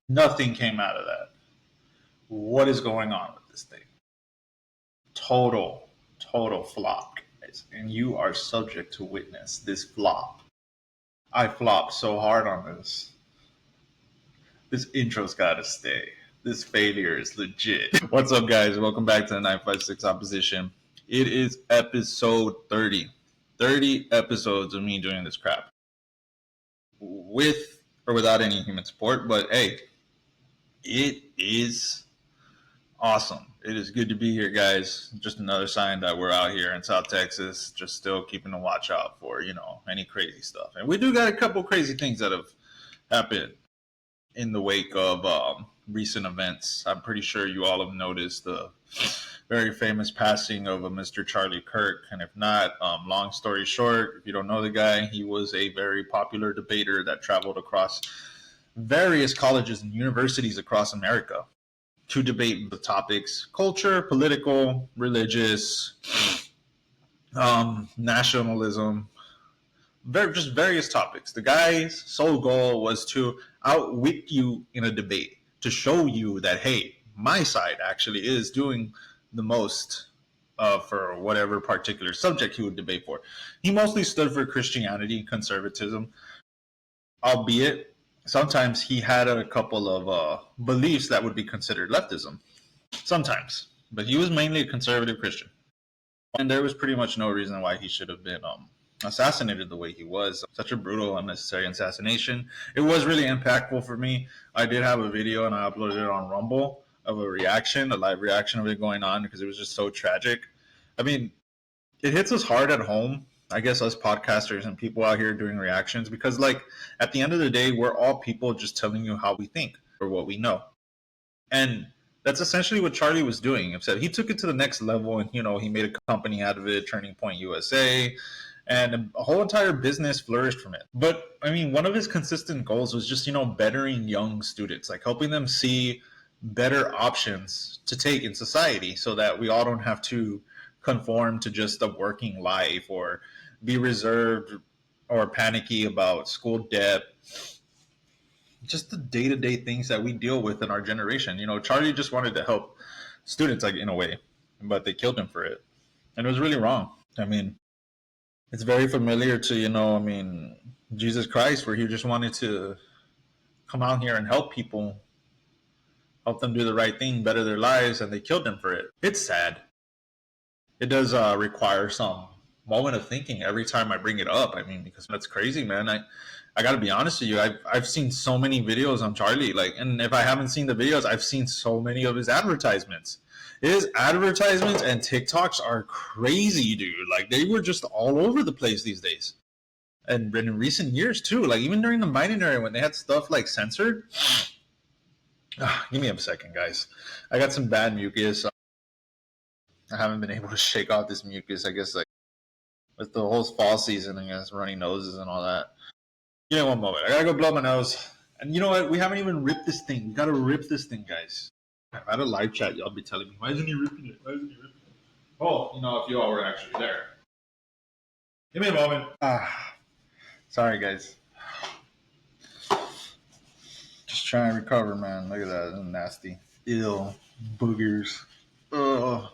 Nothing came out of that. What is going on with this thing? Total flop, guys. And you are subject to witness this flop. I flopped so hard on this. This intro's gotta stay. This failure is legit. What's up, guys? Welcome back to the 956 Opposition. It is episode 30. 30 episodes of me doing this crap. With or without any human support, but hey, it is awesome. It is good to be here, guys. Just another sign that we're out here in South Texas, just still keeping a watch out for, any crazy stuff. And we do got a couple crazy things that have happened in the wake of recent events. I'm pretty sure you all have noticed the very famous passing of a Mr. Charlie Kirk. And if not, long story short, if you don't know the guy, he was a very popular debater that traveled across various colleges and universities across America to debate the topics: culture, political, religious, nationalism, just various topics. The guy's sole goal was to outwit you in a debate, to show you that, hey, my side actually is doing the most for whatever particular subject he would debate for. He mostly stood for Christianity, conservatism, albeit sometimes he had a couple of beliefs that would be considered leftism. Sometimes. But he was mainly a conservative Christian. And there was pretty much no reason why he should have been assassinated the way he was. Such a brutal, unnecessary assassination. It was really impactful for me. I did have a video and I uploaded it on Rumble of a reaction, a live reaction of it going on, because it was just so tragic. I mean, it hits us hard at home, I guess, us podcasters and people out here doing reactions, because like at the end of the day, we're all people just telling you how we think or what we know. And that's essentially what Charlie was doing. Except he took it to the next level, and he made a company out of it, Turning Point USA, and a whole entire business flourished from it. But I mean, one of his consistent goals was just bettering young students, like helping them see better options to take in society, so that we all don't have to conform to just a working life or be reserved or panicky about school debt, just the day-to-day things that we deal with in our generation. Charlie just wanted to help students, like, in a way, but they killed him for it, and it was really wrong. I mean, it's very familiar to Jesus Christ, where he just wanted to come out here and help people, help them do the right thing, better their lives, and they killed him for it. It's sad. It does require some moment of thinking every time I bring it up. I mean, because that's crazy, man. I got to be honest with you. I've seen so many videos on Charlie, and if I haven't seen the videos, I've seen so many of his advertisements. His advertisements and TikToks are crazy, dude. Like, they were just all over the place these days. And in recent years too, like even during the Biden era when they had stuff like censored. Give me a second, guys. I got some bad mucus. I haven't been able to shake off this mucus. I guess, like, with the whole fall season, I guess, runny noses and all that. Give me one moment. I gotta go blow my nose. And you know what? We haven't even ripped this thing. We gotta rip this thing, guys. If I had a live chat, y'all be telling me, why isn't he ripping it? Why isn't he ripping it? Oh, if you all were actually there. Give me a moment. Sorry, guys. Just trying to recover, man. Look at that. That's nasty. Ew. Boogers. Ugh.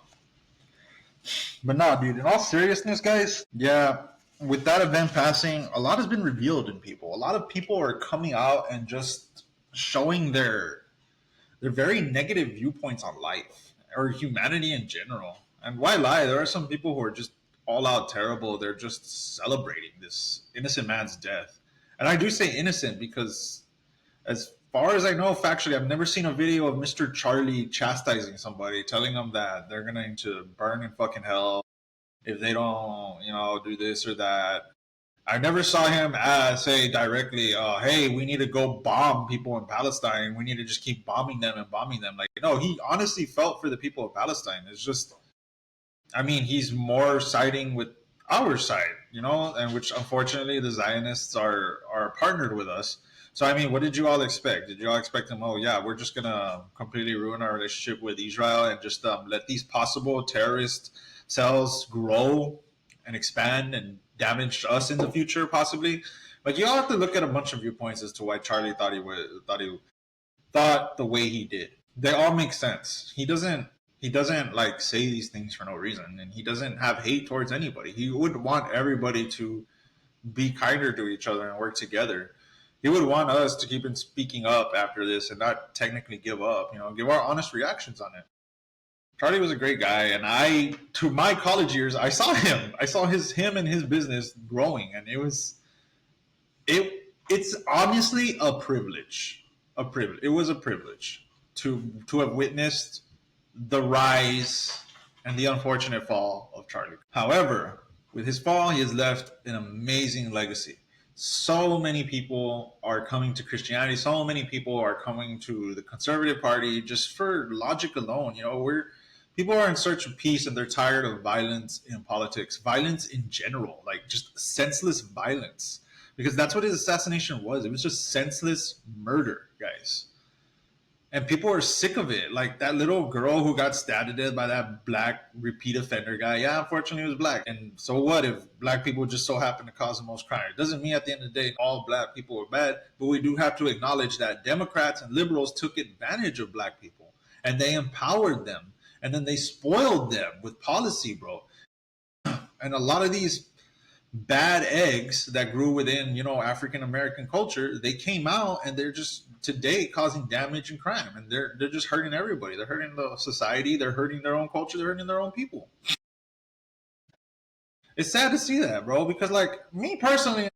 But nah, dude, in all seriousness, guys, yeah, with that event passing, a lot has been revealed in people. A lot of people are coming out and just showing their very negative viewpoints on life or humanity in general. And why lie? There are some people who are just all out terrible. They're just celebrating this innocent man's death. And I do say innocent because, as far as I know, factually, I've never seen a video of Mr. Charlie chastising somebody, telling them that they're going to burn in fucking hell if they don't, do this or that. I never saw him say directly, hey, we need to go bomb people in Palestine. We need to just keep bombing them and bombing them. Like, no, he honestly felt for the people of Palestine. It's just, he's more siding with our side, and which unfortunately the Zionists are partnered with us. So, what did you all expect? Did you all expect them, oh, yeah, we're just going to completely ruin our relationship with Israel and just let these possible terrorist cells grow and expand and damage us in the future, possibly? Like, you all have to look at a bunch of viewpoints as to why Charlie thought he thought the way he did. They all make sense. He doesn't like say these things for no reason, and he doesn't have hate towards anybody. He would want everybody to be kinder to each other and work together. He would want us to keep on speaking up after this and not technically give up, give our honest reactions on it. Charlie was a great guy, and to my college years, I saw him. I saw him and his business growing, and it's honestly a privilege. A privilege. It was a privilege to have witnessed the rise and the unfortunate fall of Charlie. However, with his fall, he has left an amazing legacy. So many people are coming to Christianity. So many people are coming to the conservative party just for logic alone. People are in search of peace, and they're tired of violence in politics, violence in general, like just senseless violence, because that's what his assassination was. It was just senseless murder, guys. And people are sick of it. Like that little girl who got stabbed to death by that black repeat offender guy. Yeah, unfortunately, he was black. And so what if black people just so happen to cause the most crime? It doesn't mean at the end of the day all black people are bad, but we do have to acknowledge that Democrats and liberals took advantage of black people, and they empowered them, and then they spoiled them with policy, bro. And a lot of these bad eggs that grew within African American culture, they came out, and they're just today causing damage and crime, and they're just hurting everybody. They're hurting the society, they're hurting their own culture, they're hurting their own people. It's sad to see that, bro, because like me personally,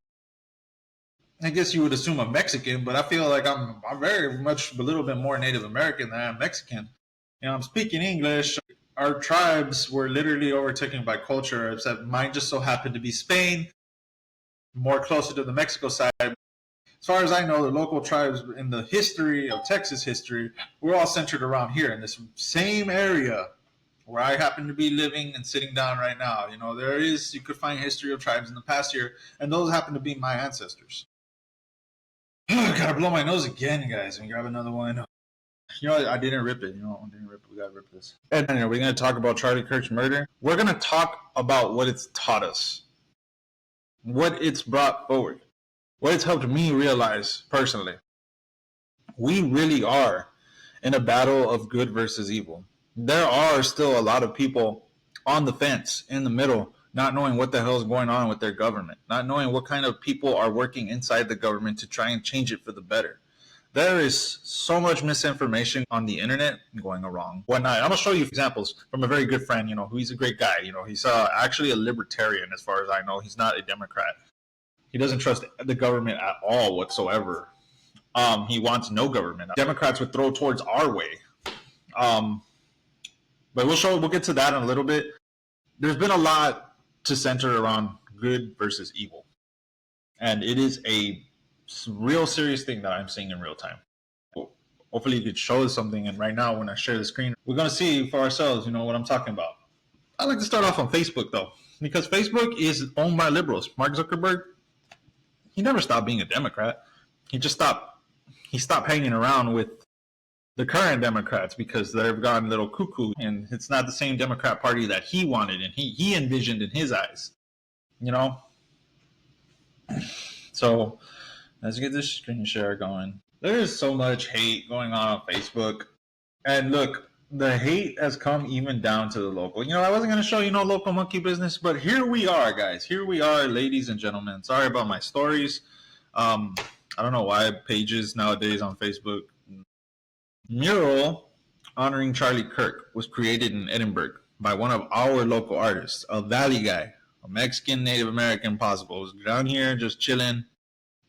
I guess you would assume I'm Mexican, but I feel like I'm very much a little bit more Native American than I'm Mexican. I'm speaking English. Our tribes were literally overtaken by culture, except mine just so happened to be Spain, more closer to the Mexico side. As far as I know, the local tribes in the history of Texas history, we're all centered around here in this same area where I happen to be living and sitting down right now. You could find history of tribes in the past year, and those happen to be my ancestors. Gotta blow my nose again, guys. Let me grab another one. I didn't rip it. I didn't rip it. We gotta rip this. And we're gonna talk about Charlie Kirk's murder. We're gonna talk about what it's taught us, what it's brought forward, what it's helped me realize personally. We really are in a battle of good versus evil. There are still a lot of people on the fence, in the middle, not knowing what the hell is going on with their government, not knowing what kind of people are working inside the government to try and change it for the better. There is so much misinformation on the internet going wrong. I'm going to show you examples from a very good friend, who he's a great guy. He's actually a libertarian as far as I know. He's not a Democrat. He doesn't trust the government at all whatsoever. He wants no government. Democrats would throw towards our way. But we'll get to that in a little bit. There's been a lot to center around good versus evil. And it is a real serious thing that I'm seeing in real time. Hopefully you could show us something, and right now when I share the screen, we're going to see for ourselves, what I'm talking about. I like to start off on Facebook though, because Facebook is owned by liberals. Mark Zuckerberg, he never stopped being a Democrat. He stopped hanging around with the current Democrats because they've gotten a little cuckoo, and it's not the same Democrat party that he wanted and he envisioned in his eyes. So let's get this screen share going. There is so much hate going on Facebook. And look, the hate has come even down to the local. I wasn't going to show local monkey business, but here we are, guys. Here we are, ladies and gentlemen. Sorry about my stories. I don't know why pages nowadays on Facebook. Mural honoring Charlie Kirk was created in Edinburgh by one of our local artists, a Valley guy, a Mexican Native American possible. Was down here just chilling.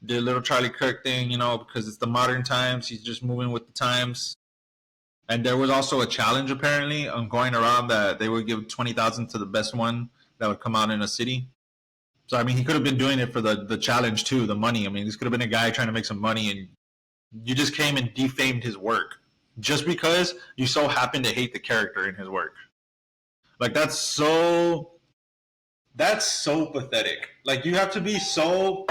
Did a little Charlie Kirk thing, because it's the modern times. He's just moving with the times. And there was also a challenge, apparently, on going around that they would give $20,000 to the best one that would come out in a city. So, he could have been doing it for the challenge, too, the money. This could have been a guy trying to make some money, and you just came and defamed his work just because you so happen to hate the character in his work. Like, that's so pathetic. Like, you have to be so...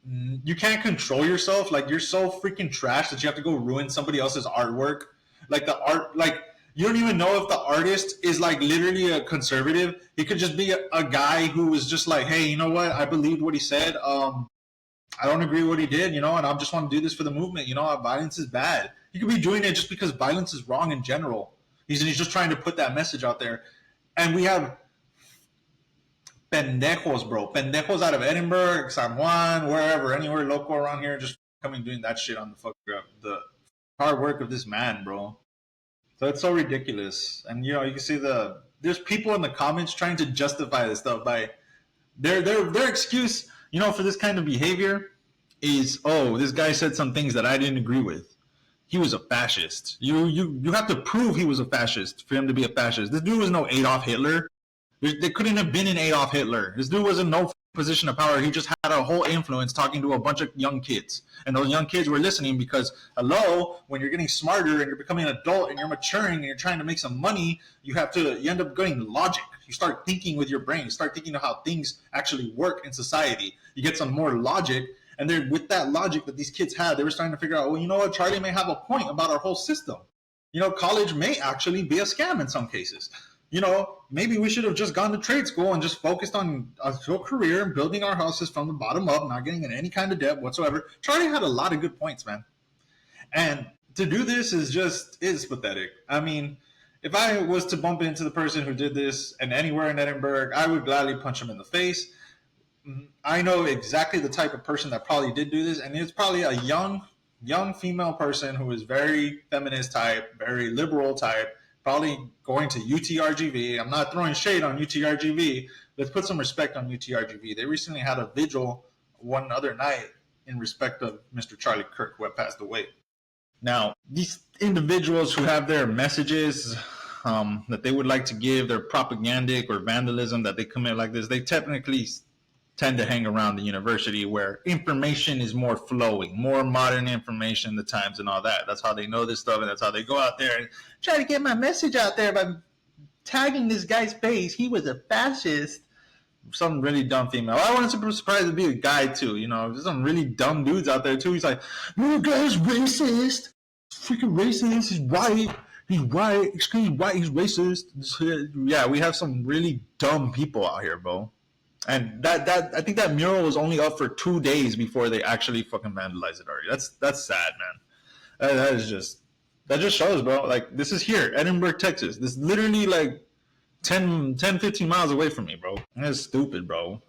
You can't control yourself. Like, you're so freaking trash that you have to go ruin somebody else's artwork. Like, the art, like, you don't even know if the artist is like literally a conservative. He could just be a guy who was just like, hey, you know what? I believed what he said. I don't agree with what he did, and I just want to do this for the movement. Violence is bad. He could be doing it just because violence is wrong in general. He's just trying to put that message out there. And we have pendejos, bro. Pendejos out of Edinburgh, San Juan, wherever, anywhere local around here, just coming doing that shit on the hard work of this man, bro. So it's so ridiculous. And you can see there's people in the comments trying to justify this stuff by their excuse, for this kind of behavior is, oh, this guy said some things that I didn't agree with. He was a fascist. You have to prove he was a fascist for him to be a fascist. This dude was no Adolf Hitler. They couldn't have been an Adolf Hitler. This dude was in no position of power. He just had a whole influence talking to a bunch of young kids. And those young kids were listening because, hello, when you're getting smarter and you're becoming an adult and you're maturing and you're trying to make some money, you end up getting logic. You start thinking with your brain. You start thinking of how things actually work in society. You get some more logic. And then with that logic that these kids had, they were starting to figure out, well, you know what? Charlie may have a point about our whole system. College may actually be a scam in some cases. Maybe we should have just gone to trade school and just focused on a whole career and building our houses from the bottom up, not getting in any kind of debt whatsoever. Charlie had a lot of good points, man. And to do this is pathetic. I mean, if I was to bump into the person who did this and anywhere in Edinburgh, I would gladly punch him in the face. I know exactly the type of person that probably did do this, and it's probably a young female person who is very feminist type, very liberal type, probably going to UTRGV. I'm not throwing shade on UTRGV. Let's put some respect on UTRGV. They recently had a vigil one other night in respect of Mr. Charlie Kirk, who had passed away. Now, these individuals who have their messages that they would like to give, their propagandic or vandalism that they commit like this, they technically tend to hang around the university where information is more flowing, more modern information, the times and all that. That's how they know this stuff, and that's how they go out there and try to get my message out there by tagging this guy's face. He was a fascist. Some really dumb female. I wasn't super surprised to be a guy too. There's some really dumb dudes out there too. He's like, no, guy's racist. Freaking racist. He's white. He's white. Excuse me, white. He's racist. Yeah, we have some really dumb people out here, bro. And that I think that mural was only up for 2 days before they actually fucking vandalized it already. That's sad, man. That just shows, bro. Like, this is here, Edinburgh, Texas. This is literally like 10, 15 miles away from me, bro. That's stupid, bro.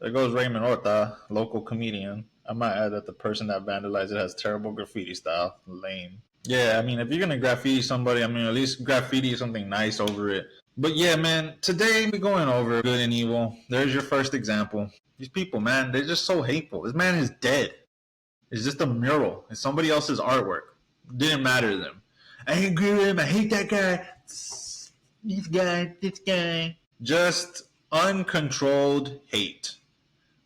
There goes Raymond Horta, local comedian. I might add that the person that vandalized it has terrible graffiti style. Lame. Yeah, I mean, if you're gonna graffiti somebody, at least graffiti something nice over it. But yeah, man, today we're going over good and evil. There's your first example. These people, man, they're just so hateful. This man is dead. It's just a mural. It's somebody else's artwork. Didn't matter to them. I agree with him. I hate that guy. This guy. Just uncontrolled hate.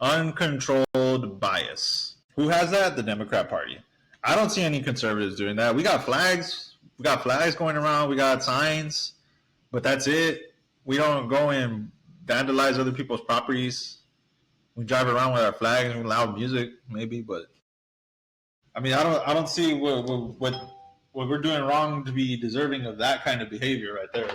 Uncontrolled bias. Who has that? The Democrat Party. I don't see any conservatives doing that. We got flags. We got flags going around. We got signs. But that's it. We don't go and vandalize other people's properties. We drive around with our flags and loud music, maybe. But I mean, I don't see what we're doing wrong to be deserving of that kind of behavior right there.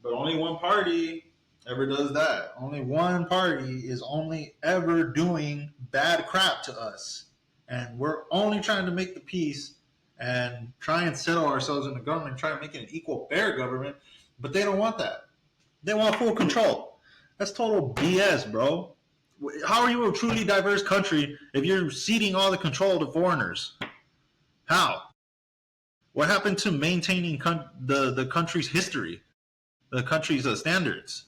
But only one party ever does that. Only one party is only ever doing bad crap to us, and we're only trying to make the peace and try and settle ourselves in the government, try to make it an equal, fair government, but they don't want that. They want full control. That's total BS, bro. How are you a truly diverse country if you're ceding all the control to foreigners? How? What happened to maintaining the country's history, the country's standards?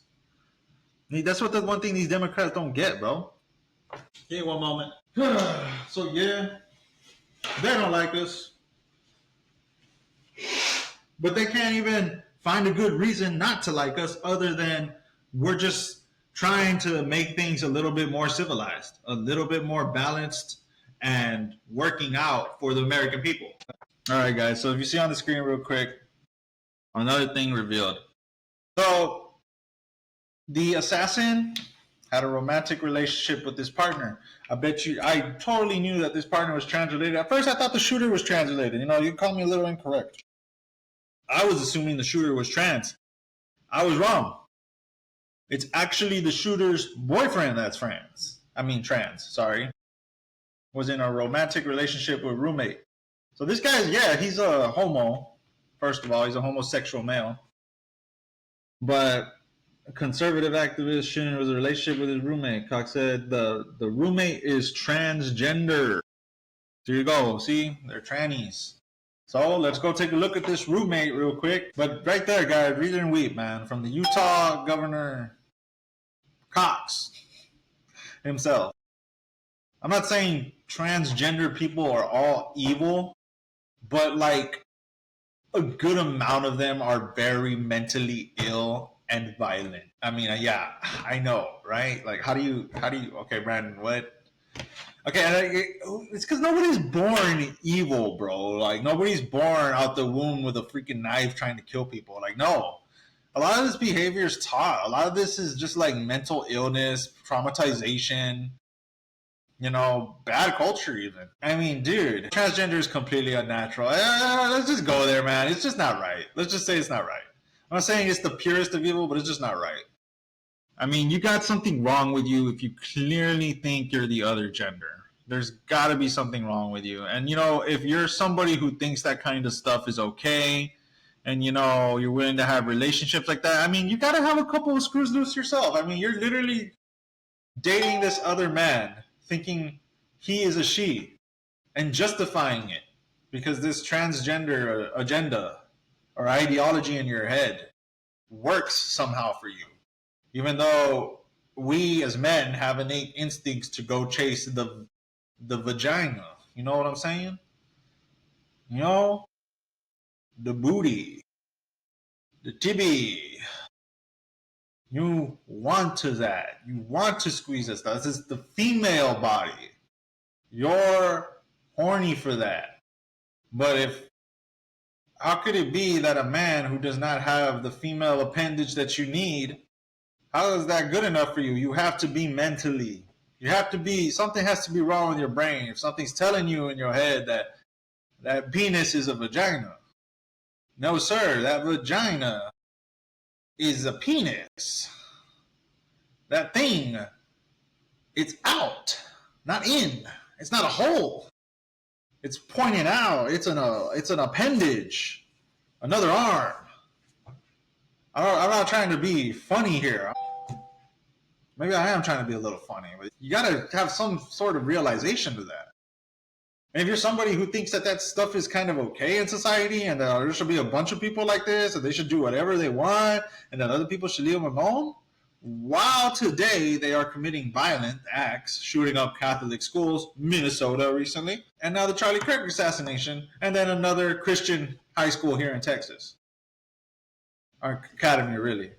I mean, that's what the one thing these Democrats don't get, bro. Give me one moment. So yeah, they don't like us. But they can't even find a good reason not to like us other than we're just trying to make things a little bit more civilized, a little bit more balanced, and working out for the American people. All right, guys. So if you see on the screen real quick, another thing revealed. So the assassin had a romantic relationship with his partner. I totally knew that this partner was transrelated. At first, I thought the shooter was transrelated. You called me a little incorrect. I was assuming the shooter was trans. I was wrong. It's actually the shooter's boyfriend that's trans. trans, sorry, was in a romantic relationship with a roommate. So this guy, yeah, he's a homo. First of all, he's a homosexual male. But a conservative activist shouldn't was a relationship with his roommate. Cox said the roommate is transgender. There you go. See, they're trannies. So let's go take a look at this roommate real quick. But right there, guys, read it and weep, man. From the Utah Governor Cox himself. I'm not saying transgender people are all evil, but like a good amount of them are very mentally ill and violent. I mean, yeah, I know, right? Like, how do you? Okay, Brandon, what? Okay, it's because nobody's born evil, bro. Like, nobody's born out the womb with a freaking knife trying to kill people. Like, no. A lot of this behavior is taught. A lot of this is just like mental illness, traumatization, bad culture even. I mean, dude, transgender is completely unnatural. Let's just go there, man. It's just not right. Let's just say it's not right. I'm not saying it's the purest of evil, but it's just not right. I mean, you got something wrong with you if you clearly think you're the other gender. There's got to be something wrong with you. And, if you're somebody who thinks that kind of stuff is okay and, you're willing to have relationships like that, I mean, you got to have a couple of screws loose yourself. I mean, you're literally dating this other man thinking he is a she and justifying it because this transgender agenda or ideology in your head works somehow for you. Even though we as men have innate instincts to go chase the vagina. You know what I'm saying? The booty, the tibby. You want to that. You want to squeeze this stuff. This is the female body. You're horny for that. But how could it be that a man who does not have the female appendage that you need, how is that good enough for you? You have to be mentally. Something has to be wrong with your brain. If something's telling you in your head that penis is a vagina. No, sir, that vagina is a penis. That thing, it's out, not in. It's not a hole. It's pointing out. It's an appendage, another arm. I'm not trying to be funny here. Maybe I am trying to be a little funny, but you got to have some sort of realization to that. And if you're somebody who thinks that stuff is kind of okay in society and there should be a bunch of people like this and they should do whatever they want and that other people should leave them alone, while today they are committing violent acts, shooting up Catholic schools, Minnesota recently, and now the Charlie Kirk assassination, and then another Christian high school here in Texas. Or academy, really.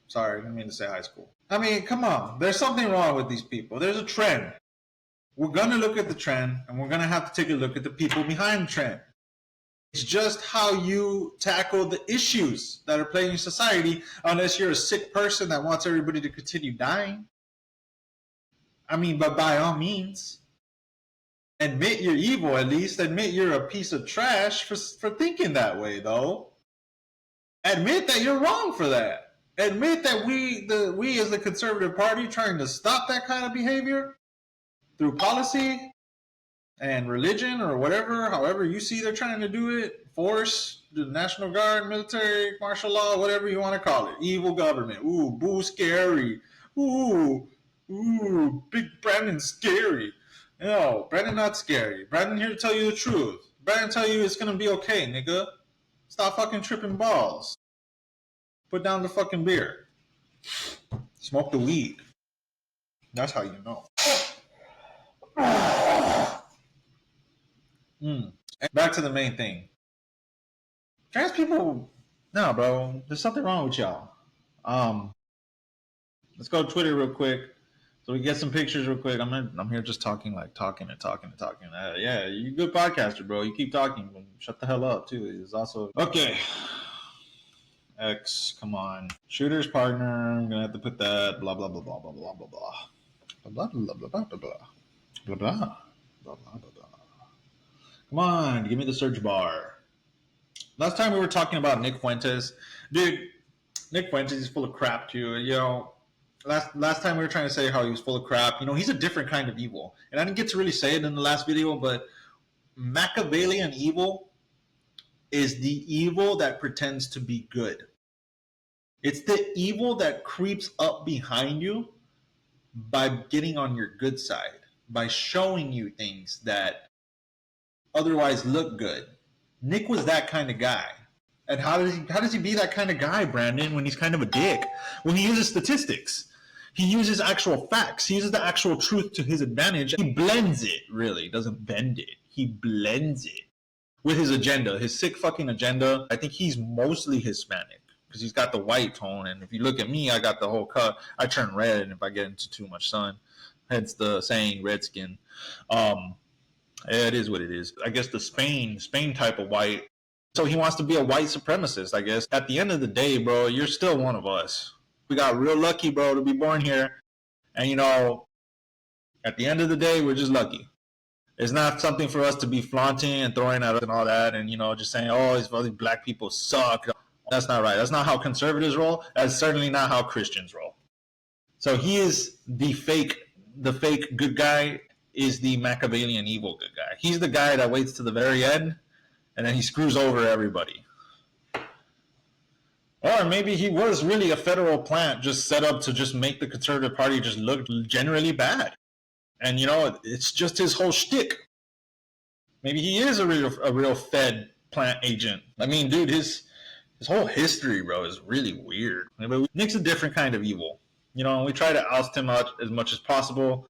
Sorry, I didn't mean to say high school. I mean, come on. There's something wrong with these people. There's a trend. We're going to look at the trend, and we're going to have to take a look at the people behind the trend. It's just how you tackle the issues that are plaguing society, unless you're a sick person that wants everybody to continue dying. I mean, but by all means, admit you're evil, at least. Admit you're a piece of trash for thinking that way, though. Admit that you're wrong for that. Admit that we as the conservative party trying to stop that kind of behavior through policy and religion or whatever, however you see they're trying to do it, force, the National Guard, military, martial law, whatever you want to call it, evil government, ooh, boo, scary, ooh, big Brandon scary. No, Brandon not scary. Brandon here to tell you the truth. Brandon tell you it's going to be okay, nigga. Stop fucking tripping balls. Put down the fucking beer. Smoke the weed. That's how you know. Back to the main thing. Trans people, no, bro. There's something wrong with y'all. Let's go to Twitter real quick, so we get some pictures real quick. I'm here just talking. Yeah, you good podcaster, bro. You keep talking. Shut the hell up, too. It's also okay. X, come on. Shooter's partner. I'm gonna have to put that. Blah blah blah blah blah blah blah blah. Blah blah blah blah blah blah blah blah blah blah blah. Come on, give me the search bar. Last time we were talking about Nick Fuentes. Dude, Nick Fuentes is full of crap too. last time we were trying to say how he was full of crap. You know, he's a different kind of evil, and I didn't get to really say it in the last video, but Machiavellian evil is the evil that pretends to be good. It's the evil that creeps up behind you by getting on your good side, by showing you things that otherwise look good. Nick was that kind of guy. And how does he be that kind of guy, Brandon, when he's kind of a dick? When he uses statistics. He uses actual facts. He uses the actual truth to his advantage. He blends it, really. Doesn't bend it. He blends it with his agenda, his sick fucking agenda. I think he's mostly Hispanic because he's got the white tone. And if you look at me, I got the whole cut. I turn red if I get into too much sun. Hence the saying redskin. It is what it is. I guess the Spain type of white. So he wants to be a white supremacist, I guess. At the end of the day, bro, you're still one of us. We got real lucky, bro, to be born here. And, you know, at the end of the day, we're just lucky. It's not something for us to be flaunting and throwing at us and all that and, you know, just saying, oh, these black people suck. That's not right. That's not how conservatives roll. That's certainly not how Christians roll. So he is the fake good guy is the Machiavellian evil good guy. He's the guy that waits to the very end and then he screws over everybody. Or maybe he was really a federal plant just set up to just make the Conservative Party just look generally bad. And, you know, it's just his whole shtick. Maybe he is a real Fed plant agent. I mean, dude, his whole history, bro, is really weird. But Nick's a different kind of evil. You know, we try to oust him out as much as possible.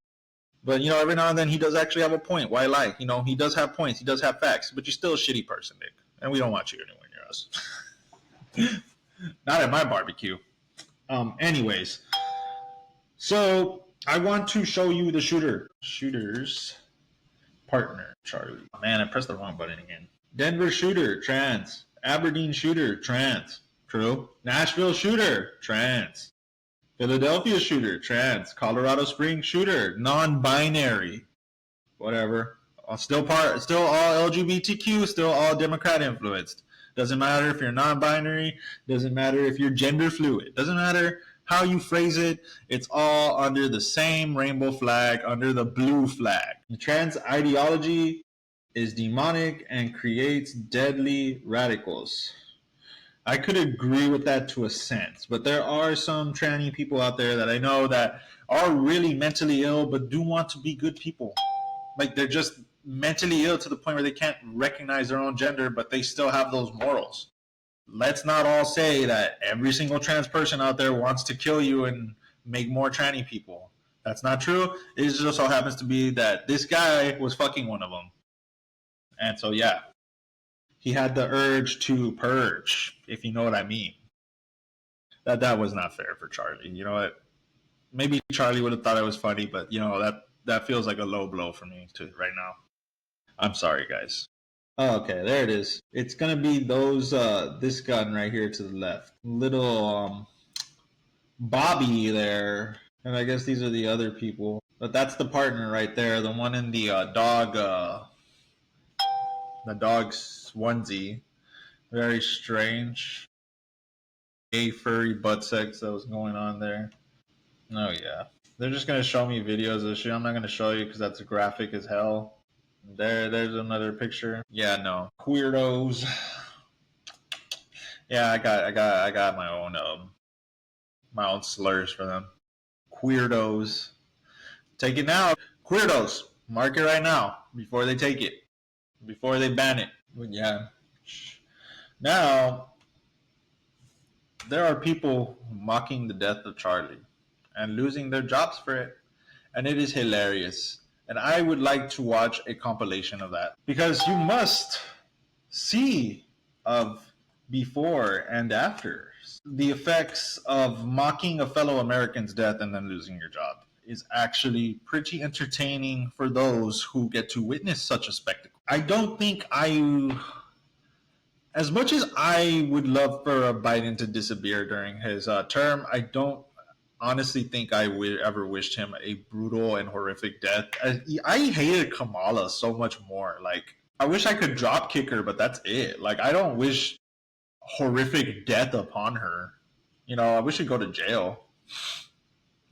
But, you know, every now and then he does actually have a point. Why lie? You know, he does have points. He does have facts. But you're still a shitty person, Nick. And we don't want you anywhere near us. Not at my barbecue. Anyways. So I want to show you the shooter's partner, Charlie. Oh, man, I pressed the wrong button again. Denver shooter, trans. Aberdeen shooter, trans. True. Nashville shooter, trans. Philadelphia shooter, trans. Colorado Springs shooter, non-binary. Whatever. Still all LGBTQ, still all Democrat influenced. Doesn't matter if you're non-binary. Doesn't matter if you're gender fluid. Doesn't matter how you phrase it. It's all under the same rainbow flag, under the blue flag. The trans ideology is demonic and creates deadly radicals. I could agree with that to a sense, but there are some tranny people out there that I know that are really mentally ill but do want to be good people. Like they're just mentally ill to the point where they can't recognize their own gender, but they still have those morals. Let's not all say that every single trans person out there wants to kill you and make more tranny people. That's not true. It just so happens to be that this guy was fucking one of them. And so, yeah, he had the urge to purge, if you know what I mean. That was not fair for Charlie. You know what? Maybe Charlie would have thought it was funny, but, you know, that feels like a low blow for me too right now. I'm sorry, guys. Oh, okay, there it is. It's gonna be this gun right here to the left. Little Bobby there, and I guess these are the other people. But that's the partner right there, the one in the dog's onesie. Very strange. Gay furry butt sex that was going on there. Oh yeah, they're just gonna show me videos of shit. I'm not gonna show you because that's graphic as hell. There's another picture. Yeah, no. Queerdos. Yeah, I got my own slurs for them. Queerdos. Take it now. Queerdos. Mark it right now before they take it. Before they ban it. But yeah. Now there are people mocking the death of Charlie and losing their jobs for it. And it is hilarious. And I would like to watch a compilation of that. Because you must see of before and after. The effects of mocking a fellow American's death and then losing your job is actually pretty entertaining for those who get to witness such a spectacle. I don't think as much as I would love for Biden to disappear during his term, I don't honestly think I would ever wished him a brutal and horrific death. I hated Kamala so much more. Like, I wish I could drop kick her, but that's it. Like, I don't wish horrific death upon her. You know, I wish she'd go to jail.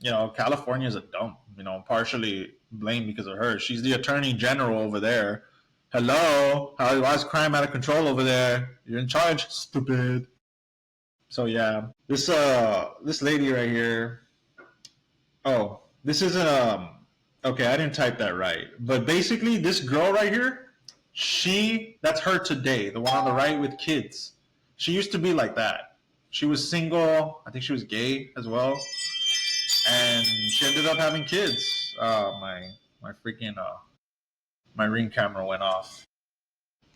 California is a dump. Partially blamed because of her. She's the attorney general over there. Hello, why is crime out of control over there? You're in charge, stupid. So yeah, this lady right here. Oh, this isn't okay, I didn't type that right. But basically this girl right here, that's her today, the one on the right with kids. She used to be like that. She was single, I think she was gay as well. And she ended up having kids. My freaking my ring camera went off.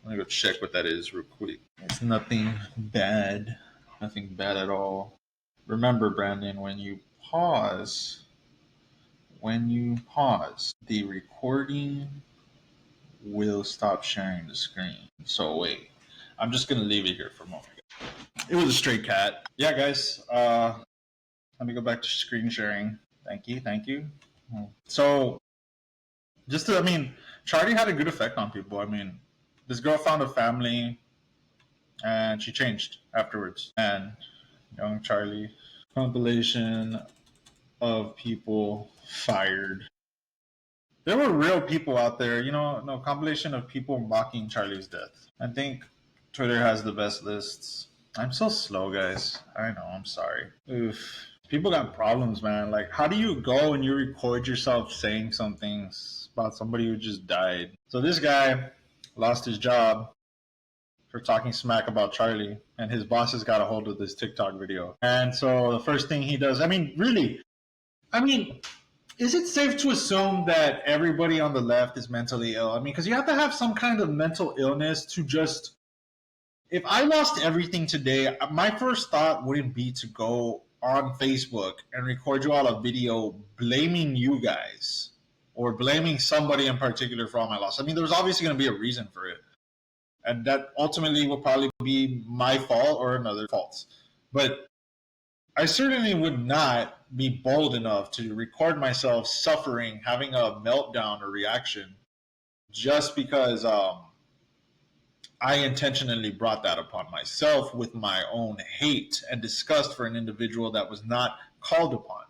Let me go check what that is real quick. It's nothing bad. Nothing bad at all. Remember, Brandon, when you pause, the recording will stop sharing the screen. So wait, I'm just gonna leave it here for a moment. It was a stray cat. Yeah, guys. Let me go back to screen sharing. Thank you. So, Charlie had a good effect on people. This girl found a family, and she changed afterwards. And young Charlie, compilation of people fired. There were real people out there, no compilation of people mocking Charlie's death. I think Twitter has the best lists. I'm so slow, guys. I know, I'm sorry. Oof. People got problems, man. Like, how do you go and you record yourself saying something about somebody who just died? So this guy lost his job for talking smack about Charlie, and his bosses got a hold of this TikTok video. And so the first thing he does, really, is it safe to assume that everybody on the left is mentally ill? Because you have to have some kind of mental illness to just. If I lost everything today, my first thought wouldn't be to go on Facebook and record you all a video blaming you guys or blaming somebody in particular for all my loss. There's obviously going to be a reason for it. And that ultimately will probably be my fault or another fault. But I certainly would not be bold enough to record myself suffering, having a meltdown or reaction just because I intentionally brought that upon myself with my own hate and disgust for an individual that was not called upon.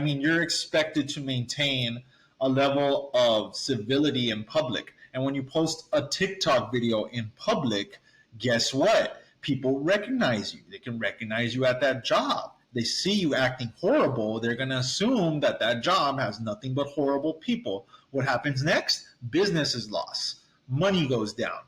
You're expected to maintain a level of civility in public. And when you post a TikTok video in public, guess what? People recognize you. They can recognize you at that job. They see you acting horrible. They're going to assume that that job has nothing but horrible people. What happens next? Business is lost. Money goes down.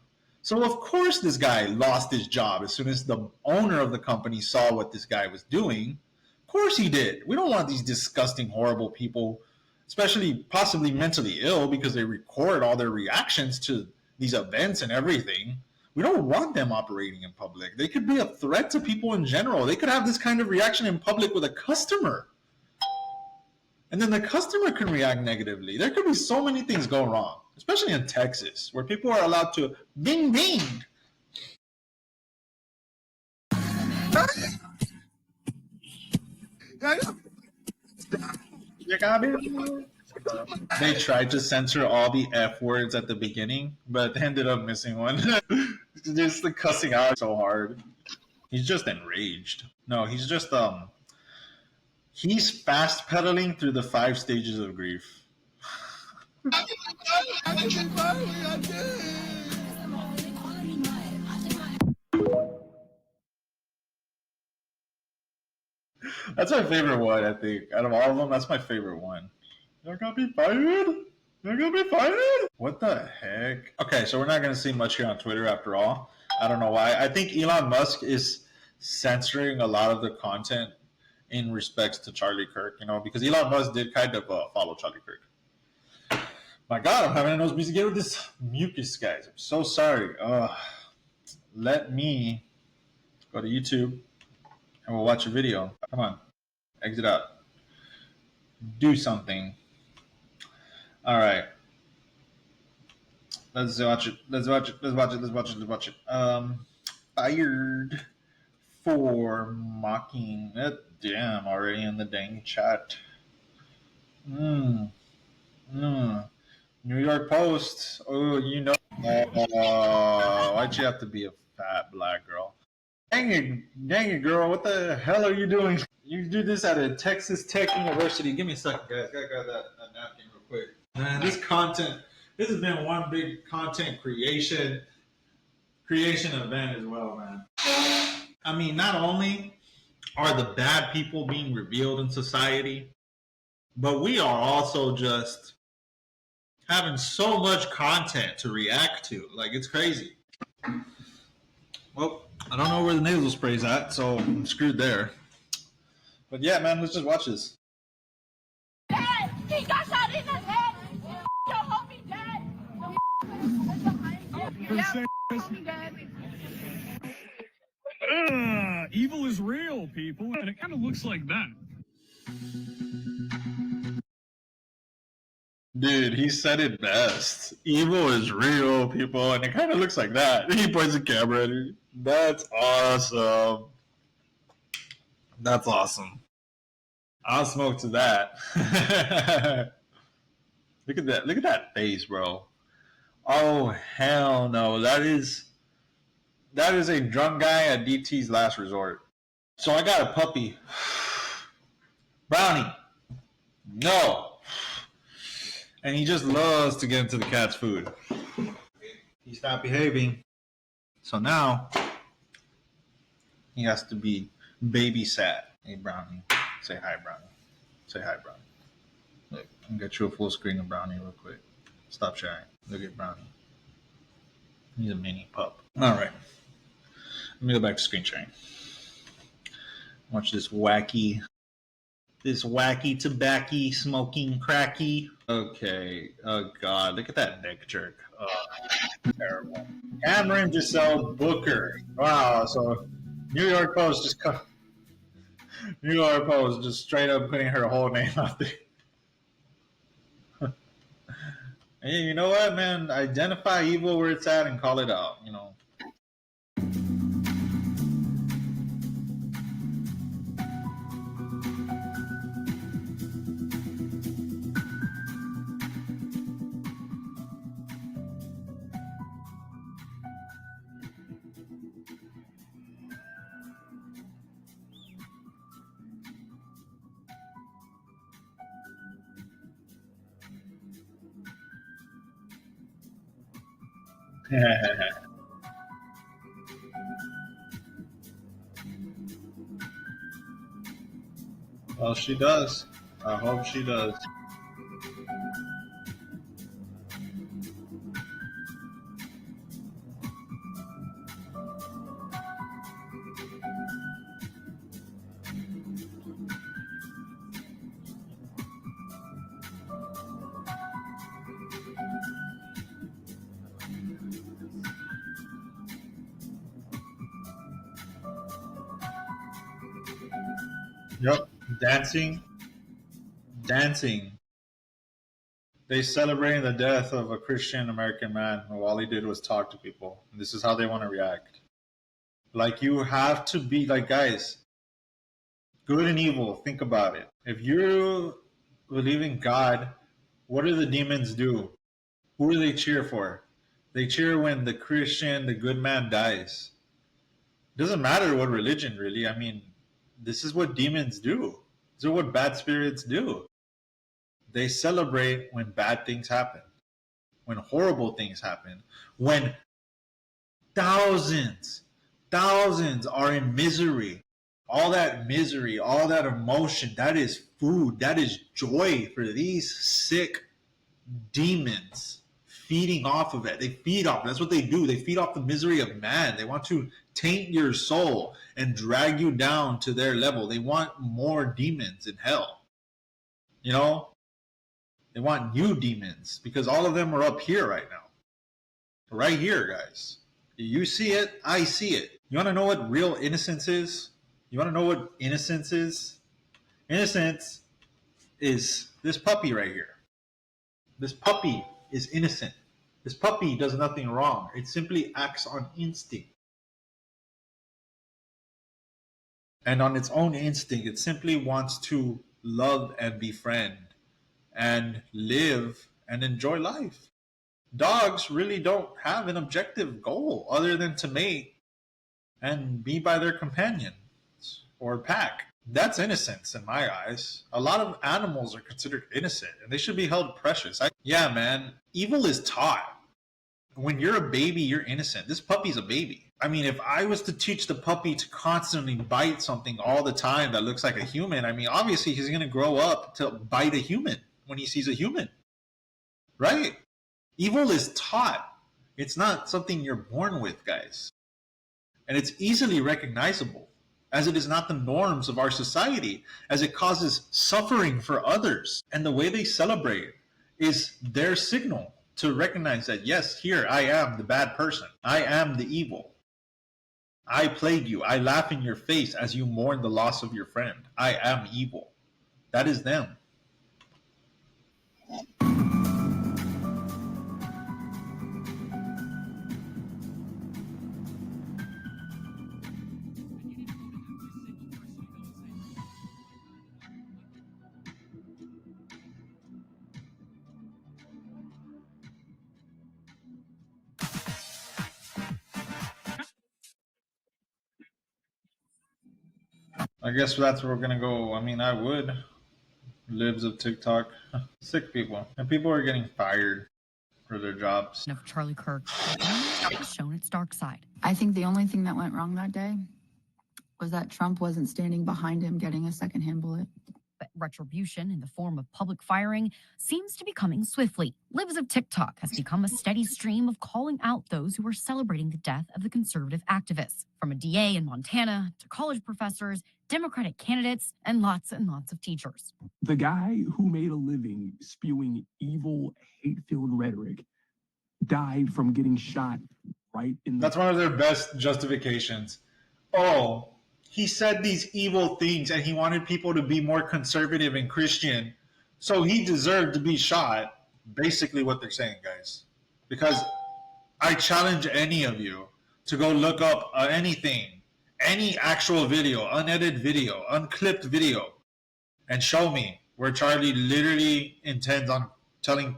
So of course this guy lost his job as soon as the owner of the company saw what this guy was doing. Of course he did. We don't want these disgusting, horrible people, especially possibly mentally ill because they record all their reactions to these events and everything. We don't want them operating in public. They could be a threat to people in general. They could have this kind of reaction in public with a customer. And then the customer can react negatively. There could be so many things go wrong, especially in Texas, where people are allowed to bing bing. They tried to censor all the F words at the beginning, but ended up missing one. Just the cussing out so hard. He's just enraged. No, he's fast pedaling through the 5 stages of grief. That's my favorite one, I think. Out of all of them, that's my favorite one. You're gonna be fired? You're gonna be fired? What the heck? Okay, so we're not gonna see much here on Twitter after all. I don't know why. I think Elon Musk is censoring a lot of the content in respects to Charlie Kirk, because Elon Musk did kind of follow Charlie Kirk. My God, I'm having a nosebleed again with this mucus, guys. I'm so sorry. Let me go to YouTube and we'll watch a video. Come on, exit out. Do something. All right. Let's watch it. Fired for mocking it. Damn, already in the dang chat. New York Post. Oh, why'd you have to be a fat black girl? Dang it, girl. What the hell are you doing? You do this at a Texas Tech University. Give me a second, guys. Gotta grab that napkin real quick. Man, this has been one big content creation event as well, man. I mean, not only are the bad people being revealed in society, but we are also just having so much content to react to. Like, it's crazy. Well, I don't know where the nasal spray's at, so I'm screwed there. But yeah, man, let's just watch this. Dad, he got shot in the head. Your homie dead. Yeah, homie dead. Evil is real, people, and it kind of looks like that. Dude, he said it best. Evil is real, people, and it kind of looks like that. He points the camera at her. That's awesome. That's awesome. I'll smoke to that. Look at that. Look at that face, bro. Oh, hell no. That is a drunk guy at DT's last resort. So I got a puppy. Brownie. No. And he just loves to get into the cat's food. He stopped behaving. So now he has to be babysat. Hey, Brownie. Say hi, Brownie. Say hi, Brownie. Look, I'll get you a full screen of Brownie real quick. Stop sharing. Look at Brownie. He's a mini pup. All right. Let me go back to screen sharing. Watch this wacky tobacco smoking cracky. Okay. Oh God, look at that neck jerk. Oh, terrible. Cameron Giselle Booker. Wow. So New York Post just straight up putting her whole name out there. Hey, you know what, man? Identify evil where it's at and call it out. You know. Well, she does. I hope she does. Yep. Dancing. They celebrating the death of a Christian American man who all he did was talk to people. And this is how they want to react. Like, you have to be like, guys, good and evil. Think about it. If you believe in God, what do the demons do? Who do they cheer for? They cheer when the Christian, the good man dies. It doesn't matter what religion, really. I mean, this is what demons do. This is what bad spirits do. They celebrate when bad things happen, when horrible things happen, when thousands are in misery. All that misery, all that emotion, that is food, that is joy for these sick demons feeding off of it. They feed off. That's what they do. They feed off the misery of man. They want to taint your soul and drag you down to their level. They want more demons in hell. You know? They want new demons because all of them are up here right now. Right here, guys. You see it, I see it. You want to know what real innocence is? You want to know what innocence is? Innocence is this puppy right here. This puppy is innocent. This puppy does nothing wrong. It simply acts on instinct. And on its own instinct, it simply wants to love and befriend and live and enjoy life. Dogs really don't have an objective goal other than to mate and be by their companions or pack. That's innocence in my eyes. A lot of animals are considered innocent and they should be held precious. Yeah, man, evil is taught. When you're a baby, you're innocent. This puppy's a baby. I mean, if I was to teach the puppy to constantly bite something all the time that looks like a human, I mean, obviously he's going to grow up to bite a human when he sees a human, right? Evil is taught. It's not something you're born with, guys. And it's easily recognizable, as it is not the norms of our society, as it causes suffering for others. And the way they celebrate is their signal to recognize that, yes, here I am the bad person. I am the evil. I plague you. I laugh in your face as you mourn the loss of your friend. I am evil. That is them. I guess that's where we're going to go. I mean, I would. Libs of TikTok. Sick people. And people are getting fired for their jobs. Of Charlie Kirk has shown its dark side. I think the only thing that went wrong that day was that Trump wasn't standing behind him getting a secondhand bullet. But retribution in the form of public firing seems to be coming swiftly. Libs of TikTok has become a steady stream of calling out those who are celebrating the death of the conservative activists, from a DA in Montana to college professors, Democratic candidates, and lots of teachers. The guy who made a living spewing evil, hate-filled rhetoric died from getting shot right in the... That's one of their best justifications. Oh, he said these evil things and he wanted people to be more conservative and Christian, so he deserved to be shot. Basically what they're saying, guys. Because I challenge any of you to go look up anything, any actual video, unedited video, unclipped video, and show me where Charlie literally intends on telling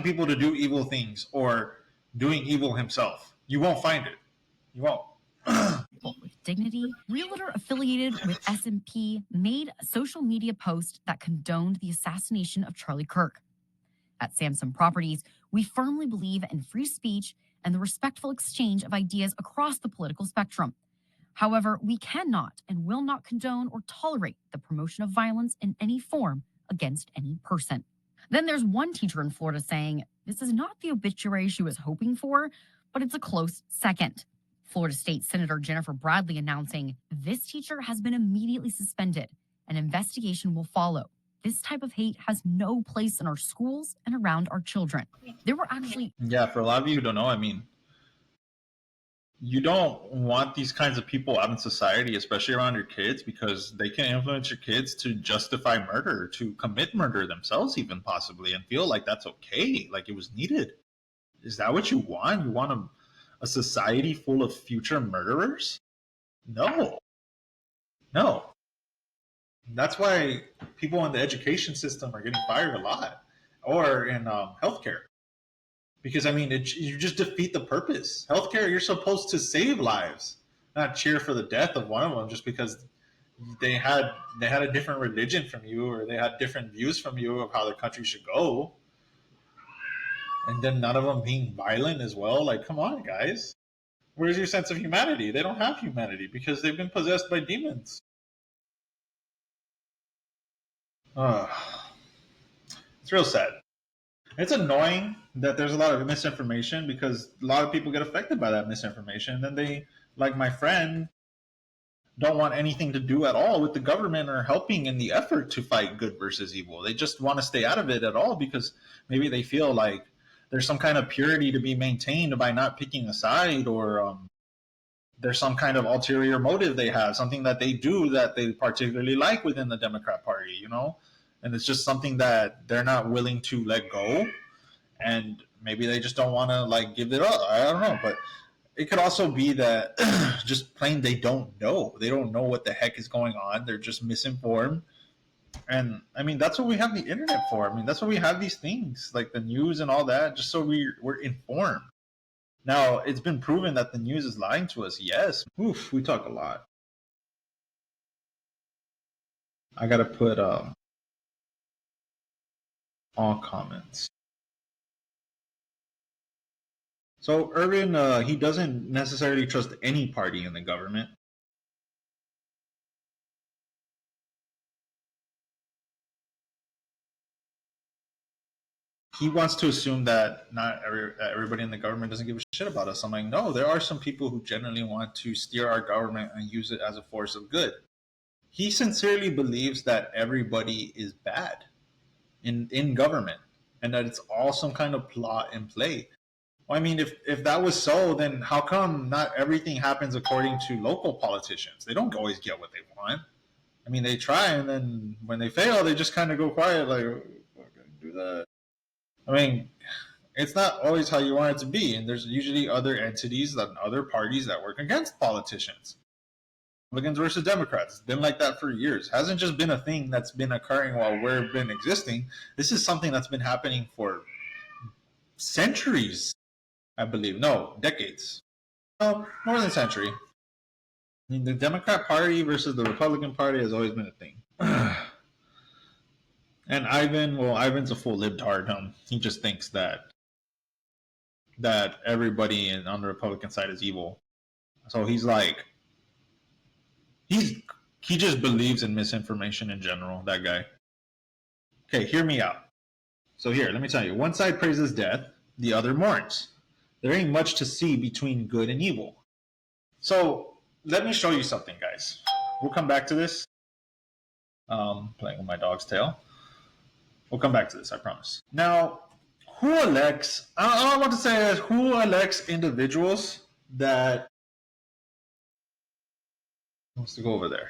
people to do evil things or doing evil himself. You won't find it. You won't. With dignity, realtor affiliated with S&P made a social media post that condoned the assassination of Charlie Kirk. At Samsung Properties, we firmly believe in free speech and the respectful exchange of ideas across the political spectrum. However, we cannot and will not condone or tolerate the promotion of violence in any form against any person. Then there's one teacher in Florida saying, this is not the obituary she was hoping for, but it's a close second. Florida State Senator Jennifer Bradley announcing this teacher has been immediately suspended. An investigation will follow. This type of hate has no place in our schools and around our children. There were actually... Yeah, for a lot of you who don't know, I mean, you don't want these kinds of people out in society, especially around your kids, because they can influence your kids to justify murder, to commit murder themselves even possibly, and feel like that's okay, like it was needed. Is that what you want? You want a society full of future murderers? No. That's why people in the education system are getting fired a lot, or in healthcare. Because, I mean, you just defeat the purpose. Healthcare, you're supposed to save lives, not cheer for the death of one of them just because they had a different religion from you, or they had different views from you of how the country should go. And then none of them being violent as well. Like, come on, guys. Where's your sense of humanity? They don't have humanity because they've been possessed by demons. It's real sad. It's annoying that there's a lot of misinformation because a lot of people get affected by that misinformation. And then they, like my friend, don't want anything to do at all with the government or helping in the effort to fight good versus evil. They just want to stay out of it at all because maybe they feel like there's some kind of purity to be maintained by not picking a side, or there's some kind of ulterior motive they have, something that they do that they particularly like within the Democrat Party, you know? And it's just something that they're not willing to let go. And maybe they just don't want to like give it up. I don't know. But it could also be that just plain they don't know. They don't know what the heck is going on. They're just misinformed. And I mean, that's what we have the internet for. I mean, that's why we have these things like the news and all that, just so we're informed. Now, it's been proven that the news is lying to us. Yes. Oof, we talk a lot. I gotta put all comments. So Urban, he doesn't necessarily trust any party in the government. He wants to assume that everybody in the government doesn't give a shit about us. I'm like, no, there are some people who genuinely want to steer our government and use it as a force of good. He sincerely believes that everybody is bad in government and that it's all some kind of plot and play. Well, I mean, if that was so, then how come not everything happens according to local politicians? They don't always get what they want. I mean, they try, and then when they fail, they just kind of go quiet, like, do that. I mean, it's not always how you want it to be, and there's usually other entities and other parties that work against politicians. Republicans versus Democrats. It's been like that for years. Hasn't just been a thing that's been occurring while we've been existing. This is something that's been happening for centuries, I believe. No, decades. More than a century. I mean, the Democrat Party versus the Republican Party has always been a thing. And Ivan's a full libtard. He just thinks that everybody on the Republican side is evil. So he's like, he just believes in misinformation in general, that guy. Okay, hear me out. So here, let me tell you. One side praises death, the other mourns. There ain't much to see between good and evil. So let me show you something, guys. We'll come back to this. Playing with my dog's tail. We'll come back to this, I promise. Now, who elects, all I want to say is who elects individuals that wants to go over there.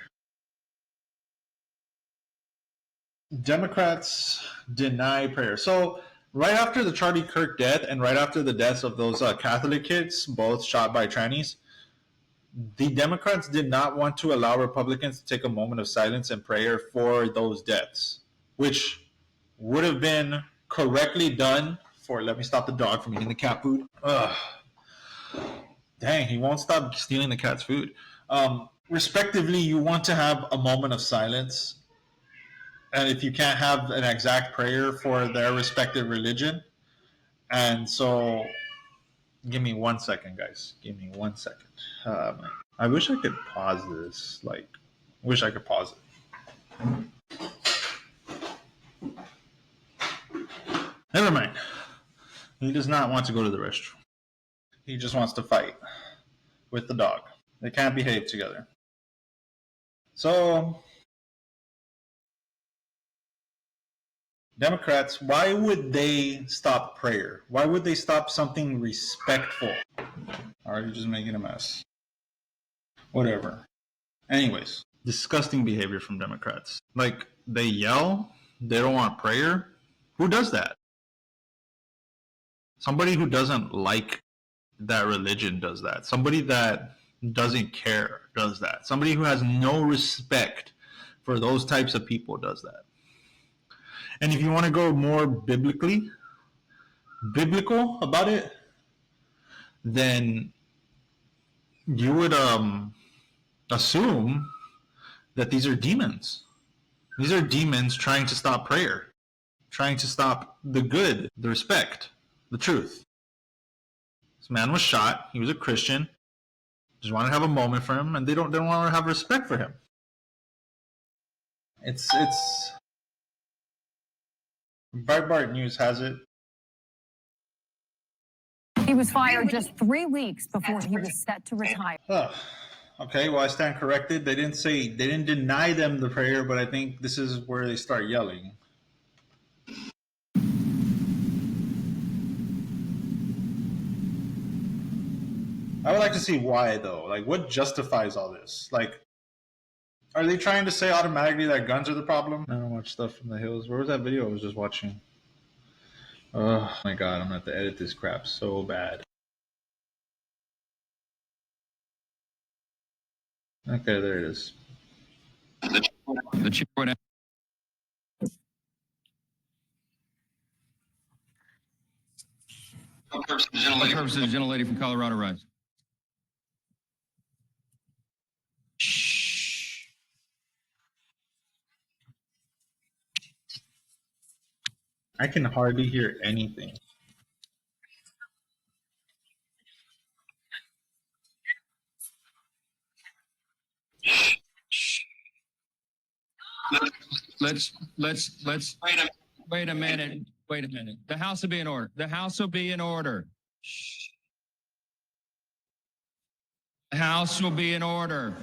Democrats deny prayer. So right after the Charlie Kirk death and right after the deaths of those Catholic kids, both shot by trannies, the Democrats did not want to allow Republicans to take a moment of silence and prayer for those deaths, which would have been correctly done for, let me stop the dog from eating the cat food. Ugh. Dang, he won't stop stealing the cat's food. Respectively, you want to have a moment of silence. And if you can't have an exact prayer for their respective religion. And so, give me 1 second, guys. Give me 1 second. I wish I could pause this. Like, I wish I could pause it. Never mind. He does not want to go to the restroom. He just wants to fight with the dog. They can't behave together. So, Democrats, why would they stop prayer? Why would they stop something respectful? Are you just making a mess? Whatever. Anyways, disgusting behavior from Democrats. Like, they yell, they don't want prayer. Who does that? Somebody who doesn't like that religion does that. Somebody that doesn't care does that. Somebody who has no respect for those types of people does that. And if you want to go more biblical about it, then you would assume that these are demons. These are demons trying to stop prayer, trying to stop the good, the respect, the truth. This man was shot. He was a Christian. Just want to have a moment for him, and they don't want to have respect for him. It's Breitbart News has it. He was fired just 3 weeks before he was set to retire. Okay, well, I stand corrected. They didn't deny them the prayer, but I think this is where they start yelling. I would like to see why, though. Like, what justifies all this? Like, are they trying to say automatically that guns are the problem? I don't watch stuff from the hills. Where was that video I was just watching? Oh my god, I'm gonna have to edit this crap so bad. Okay, there it is. The chief went What purpose does the gentlelady from Colorado rise? Shh. I can hardly hear anything. Let's wait a minute. Wait a minute. The House will be in order. The House will be in order. Shh. The House will be in order.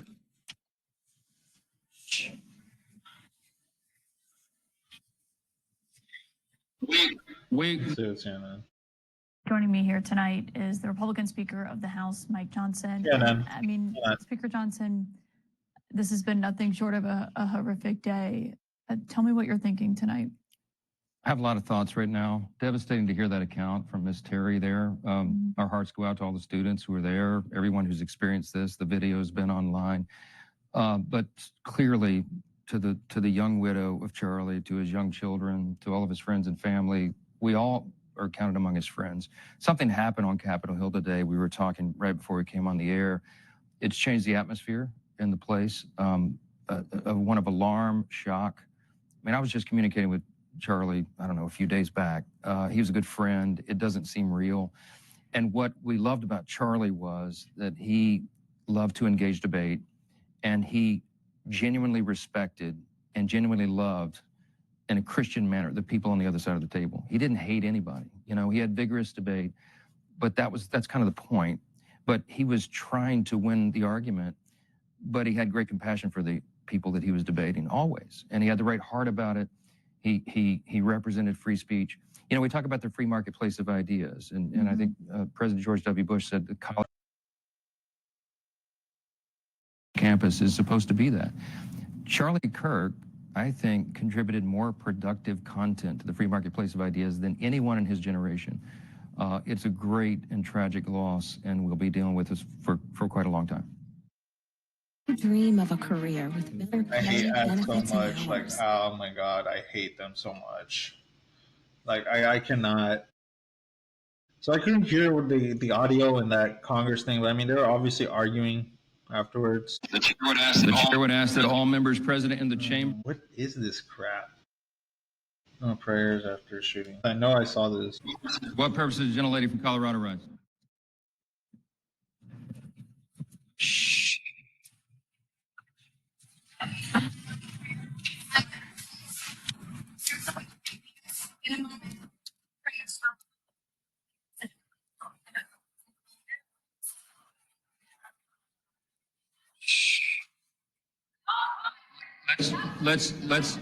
Shh. We Let's see what's going on. Joining me here tonight is the Republican Speaker of the House, Mike Johnson. Yeah, man. I mean, Speaker Johnson, this has been nothing short of a horrific day. Tell me what you're thinking tonight. I have a lot of thoughts right now. Devastating to hear that account from Miss Terry there. Our hearts go out to all the students who are there, everyone who's experienced this. The video has been online. But clearly, to the young widow of Charlie, to his young children, to all of his friends and family, we all are counted among his friends. Something happened on Capitol Hill today. We were talking right before we came on the air. It's changed the atmosphere in the place, one of alarm, shock. I mean, I was just communicating with Charlie, I don't know, a few days back. He was a good friend. It doesn't seem real. And what we loved about Charlie was that he loved to engage debate, and he genuinely respected and genuinely loved, in a Christian manner, the people on the other side of the table. He didn't hate anybody. You know, he had vigorous debate, but that's kind of the point. But he was trying to win the argument, but he had great compassion for the people that he was debating, always. And he had the right heart about it. He represented free speech. You know, we talk about the free marketplace of ideas, and I think President George W. Bush said the college campus is supposed to be that. Charlie Kirk, I think, contributed more productive content to the free marketplace of ideas than anyone in his generation. It's a great and tragic loss, and we'll be dealing with this for quite a long time. Dream of a career with better I hate pay, ads so benefits, much. and Like, hours. oh my god, I hate them so much. Like, I cannot. So I couldn't hear with the audio in that Congress thing, but I mean, they were obviously arguing afterwards. The chair would ask that all members present in the chamber. What is this crap? No prayers after shooting. I know I saw this. What purpose does the gentlelady from Colorado rise? Shh. Let's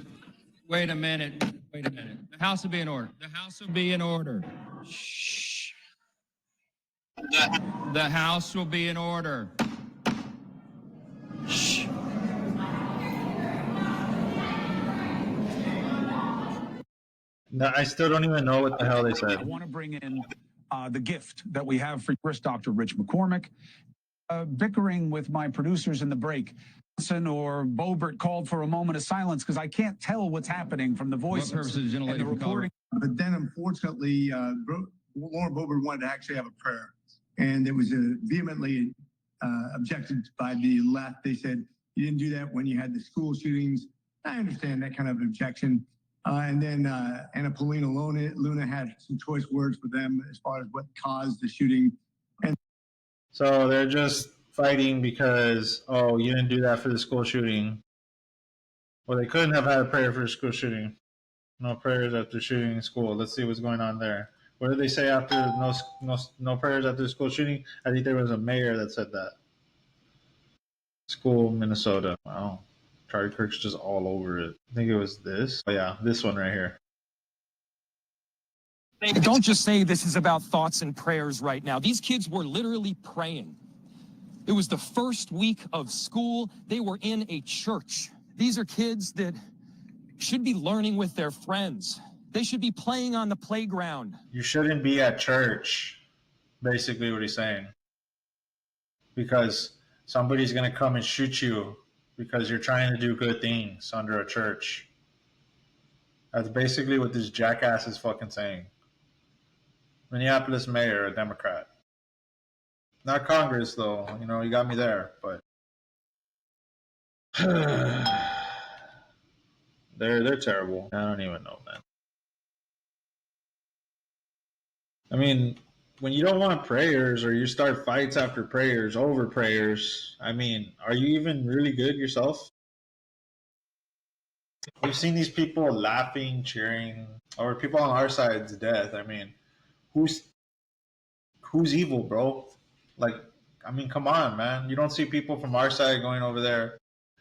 wait a minute. Wait a minute. The House will be in order. The House will be in order. Shh. The House will be in order. Shh. No, I still don't even know what the hell they said. I want to bring in the gift that we have for Dr. Rich McCormick. Bickering with my producers in the break. Johnson or Boebert called for a moment of silence because I can't tell what's happening from the voices What purpose is the gentlelady and the from reporting. But then, unfortunately, Lauren Boebert wanted to actually have a prayer, and it was vehemently objected by the left. They said you didn't do that when you had the school shootings. I understand that kind of objection. And then Anna Paulina Luna had some choice words for them as far as what caused the shooting. And so they're just fighting because, oh, you didn't do that for the school shooting. Well, they couldn't have had a prayer for a school shooting. No prayers after shooting in school. Let's see what's going on there. What did they say after no prayers after the school shooting? I think there was a mayor that said that. School, Minnesota. Wow. Charlie Kirk's just all over it. I think it was this. Oh, yeah, this one right here. Don't just say this is about thoughts and prayers right now. These kids were literally praying. It was the first week of school. They were in a church. These are kids that should be learning with their friends. They should be playing on the playground. You shouldn't be at church, basically what he's saying. Because somebody's going to come and shoot you because you're trying to do good things under a church. That's basically what this jackass is fucking saying. Minneapolis mayor, a Democrat. Not Congress, though. You know, you got me there, but they're terrible. I don't even know, man. I mean, when you don't want prayers or you start fights after prayers over prayers, I mean, are you even really good yourself? We've seen these people laughing, cheering, or people on our side's death. I mean, who's who's evil, bro? Like, I mean, come on, man. You don't see people from our side going over there.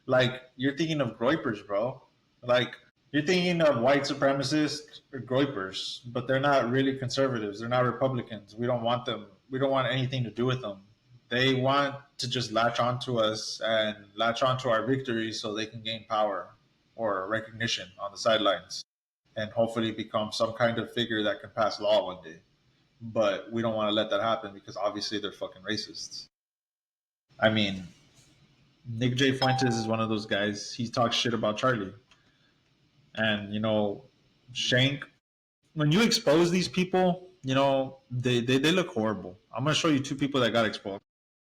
Like, you're thinking of groypers, bro. Like, you're thinking of white supremacists or groypers, but they're not really conservatives. They're not Republicans. We don't want them. We don't want anything to do with them. They want to just latch onto us and latch onto our victories so they can gain power or recognition on the sidelines and hopefully become some kind of figure that can pass law one day. But we don't want to let that happen because obviously they're fucking racists. I mean, Nick J. Fuentes is one of those guys. He talks shit about Charlie. And, Shank, when you expose these people, they look horrible. I'm going to show you two people that got exposed.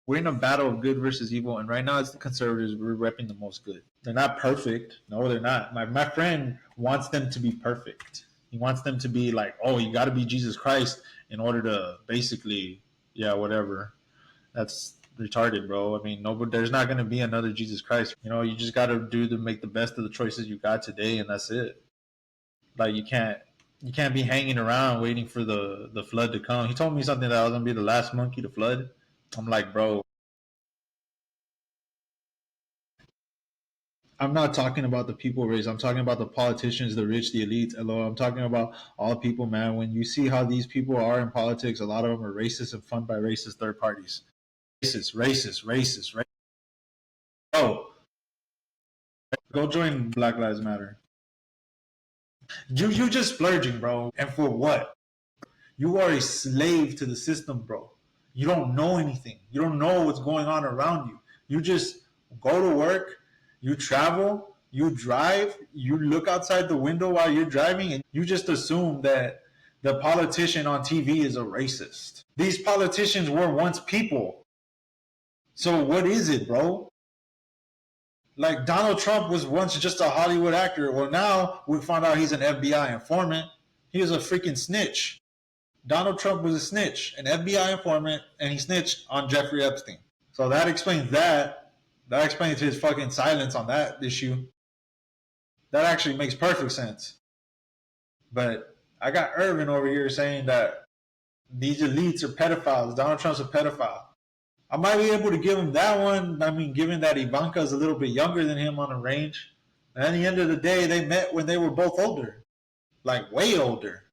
We're in a battle of good versus evil, and right now it's the conservatives. We're repping the most good. They're not perfect. No, they're not. My friend wants them to be perfect. He wants them to be like, oh, you got to be Jesus Christ in order to basically, yeah, whatever. That's retarded, bro. I mean, there's not going to be another Jesus Christ. You just got to make the best of the choices you got today, and that's it. Like, you can't be hanging around waiting for the flood to come. He told me something that I was going to be the last monkey to flood. I'm like, bro, I'm not talking about the people race. I'm talking about the politicians, the rich, the elites. Hello, I'm talking about all people, man. When you see how these people are in politics, a lot of them are racist and funded by racist third parties. Racist. Oh, go join Black Lives Matter. You just splurging, bro. And for what? You are a slave to the system, bro. You don't know anything. You don't know what's going on around you. You just go to work, you travel, you drive, you look outside the window while you're driving, and you just assume that the politician on TV is a racist. These politicians were once people. So what is it, bro? Like, Donald Trump was once just a Hollywood actor. Well, now we found out he's an FBI informant. He was a freaking snitch. Donald Trump was a snitch, an FBI informant, and he snitched on Jeffrey Epstein. So that explains that. That explains his fucking silence on that issue. That actually makes perfect sense. But I got Irvin over here saying that these elites are pedophiles. Donald Trump's a pedophile. I might be able to give him that one. I mean, given that Ivanka's a little bit younger than him on a range. And at the end of the day, they met when they were both older. Like, way older.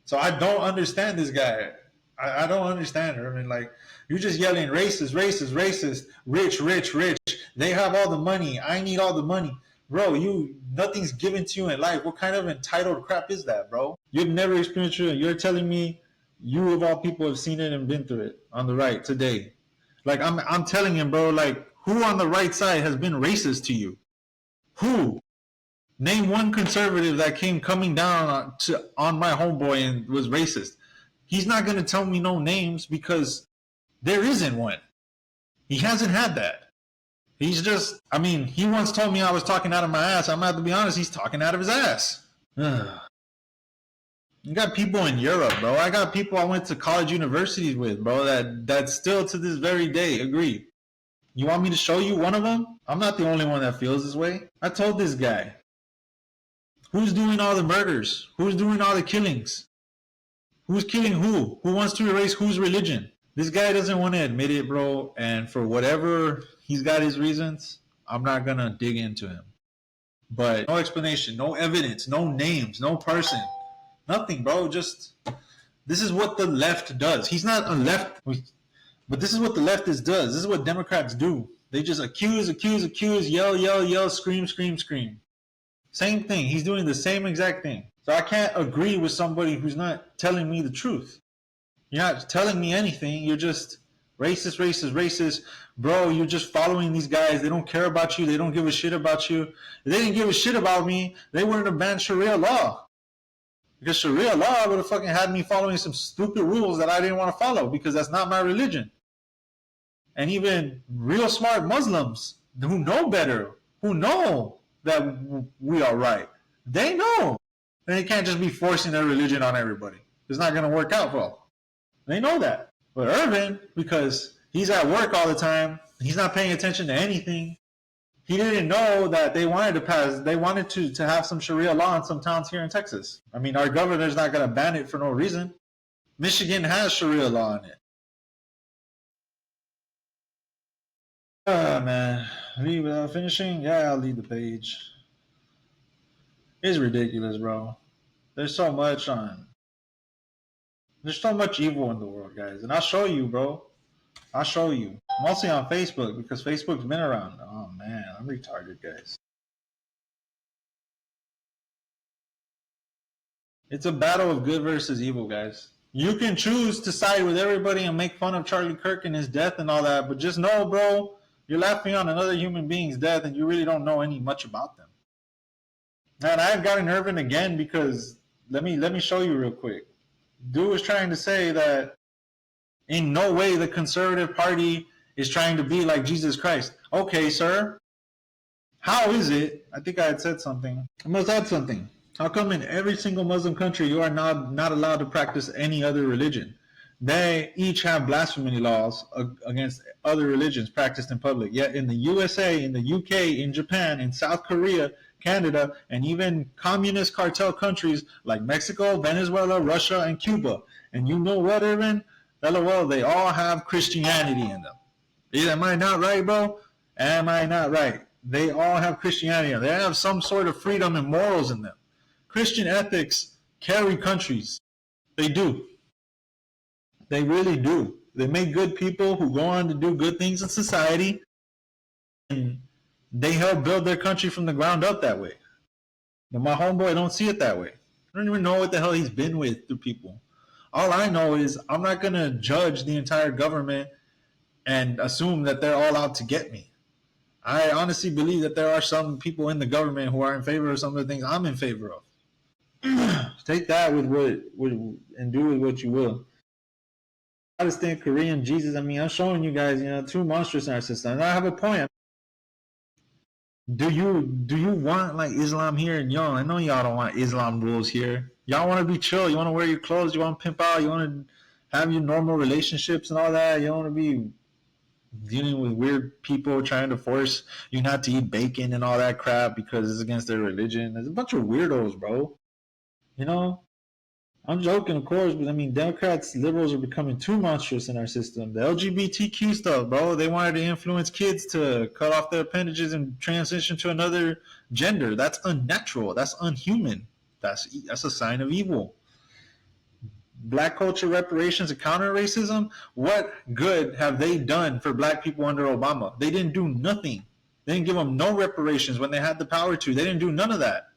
So I don't understand this guy. I don't understand her. I mean, like, you're just yelling racist, rich. They have all the money. I need all the money. Bro, nothing's given to you in life. What kind of entitled crap is that, bro? You've never experienced it. You're telling me you of all people have seen it and been through it on the right today. Like, I'm telling him, bro, like, who on the right side has been racist to you? Who? Name one conservative that came coming down on my homeboy and was racist. He's not going to tell me no names because there isn't one. He hasn't had that. He's just, I mean, he once told me I was talking out of my ass. I'm going to have to be honest, he's talking out of his ass. You got people in Europe, bro. I got people I went to college universities with, bro, that still to this very day agree. You want me to show you one of them? I'm not the only one that feels this way. I told this guy. Who's doing all the murders? Who's doing all the killings? Who's killing who? Who wants to erase whose religion? This guy doesn't want to admit it, bro. And for whatever he's got his reasons, I'm not going to dig into him. But no explanation, no evidence, no names, no person. Nothing, bro. Just, this is what the left does. He's not a left, but this is what the leftist does. This is what Democrats do. They just accuse, yell, scream. Same thing. He's doing the same exact thing. So I can't agree with somebody who's not telling me the truth. You're not telling me anything. You're just racist. Bro, you're just following these guys. They don't care about you. They don't give a shit about you. If they didn't give a shit about me, they wouldn't have banned Sharia law. Because Sharia law would have fucking had me following some stupid rules that I didn't want to follow because that's not my religion. And even real smart Muslims who know better, who know that we are right, they know. And they can't just be forcing their religion on everybody. it's not going to work out well. They know that. But Irvin, because he's at work all the time, he's not paying attention to anything. He didn't know that they wanted to have some Sharia law in some towns here in Texas. I mean, our governor's not going to ban it for no reason. Michigan has Sharia law in it. Man. Leave without finishing? Yeah, I'll leave the page. It's ridiculous, bro. There's so much evil in the world, guys. And I'll show you, bro. I'll show you. Mostly on Facebook, because Facebook's been around. Oh, man. I'm retarded, guys. It's a battle of good versus evil, guys. You can choose to side with everybody and make fun of Charlie Kirk and his death and all that, but just know, bro, you're laughing on another human being's death and you really don't know much about them. And I've gotten Irvin again because let me show you real quick. Dude was trying to say that in no way the conservative party is trying to be like Jesus Christ. Okay, sir. How is it? I think I had said something. I must add something. How come in every single Muslim country you are not allowed to practice any other religion? They each have blasphemy laws against other religions practiced in public. Yet in the USA, in the UK, in Japan, in South Korea, Canada, and even communist cartel countries like Mexico, Venezuela, Russia, and Cuba. And you know what, Irvin? LOL, they all have Christianity in them. Am I not right, bro? Am I not right? They all have Christianity in them. They have some sort of freedom and morals in them. Christian ethics carry countries. They do. They really do. They make good people who go on to do good things in society, and they help build their country from the ground up that way. But my homeboy don't see it that way. I don't even know what the hell he's been with through people. All I know is I'm not going to judge the entire government and assume that they're all out to get me. I honestly believe that there are some people in the government who are in favor of some of the things I'm in favor of. Take that and do with what you will. Protestant, Korean, Jesus. I mean, I'm showing you guys, too monstrous in our system. And I have a point. Do you want like Islam here? And y'all, I know y'all don't want Islam rules here. Y'all want to be chill. You want to wear your clothes. You want to pimp out. You want to have your normal relationships and all that. You don't want to be dealing with weird people trying to force you not to eat bacon and all that crap because it's against their religion. There's a bunch of weirdos, bro. I'm joking, of course, but I mean, Democrats, liberals are becoming too monstrous in our system. The LGBTQ stuff, bro, they wanted to influence kids to cut off their appendages and transition to another gender. That's unnatural. That's unhuman. That's a sign of evil. Black culture reparations and counter racism. What good have they done for black people under Obama? They didn't do nothing. They didn't give them no reparations when they had the power to. They didn't do none of that.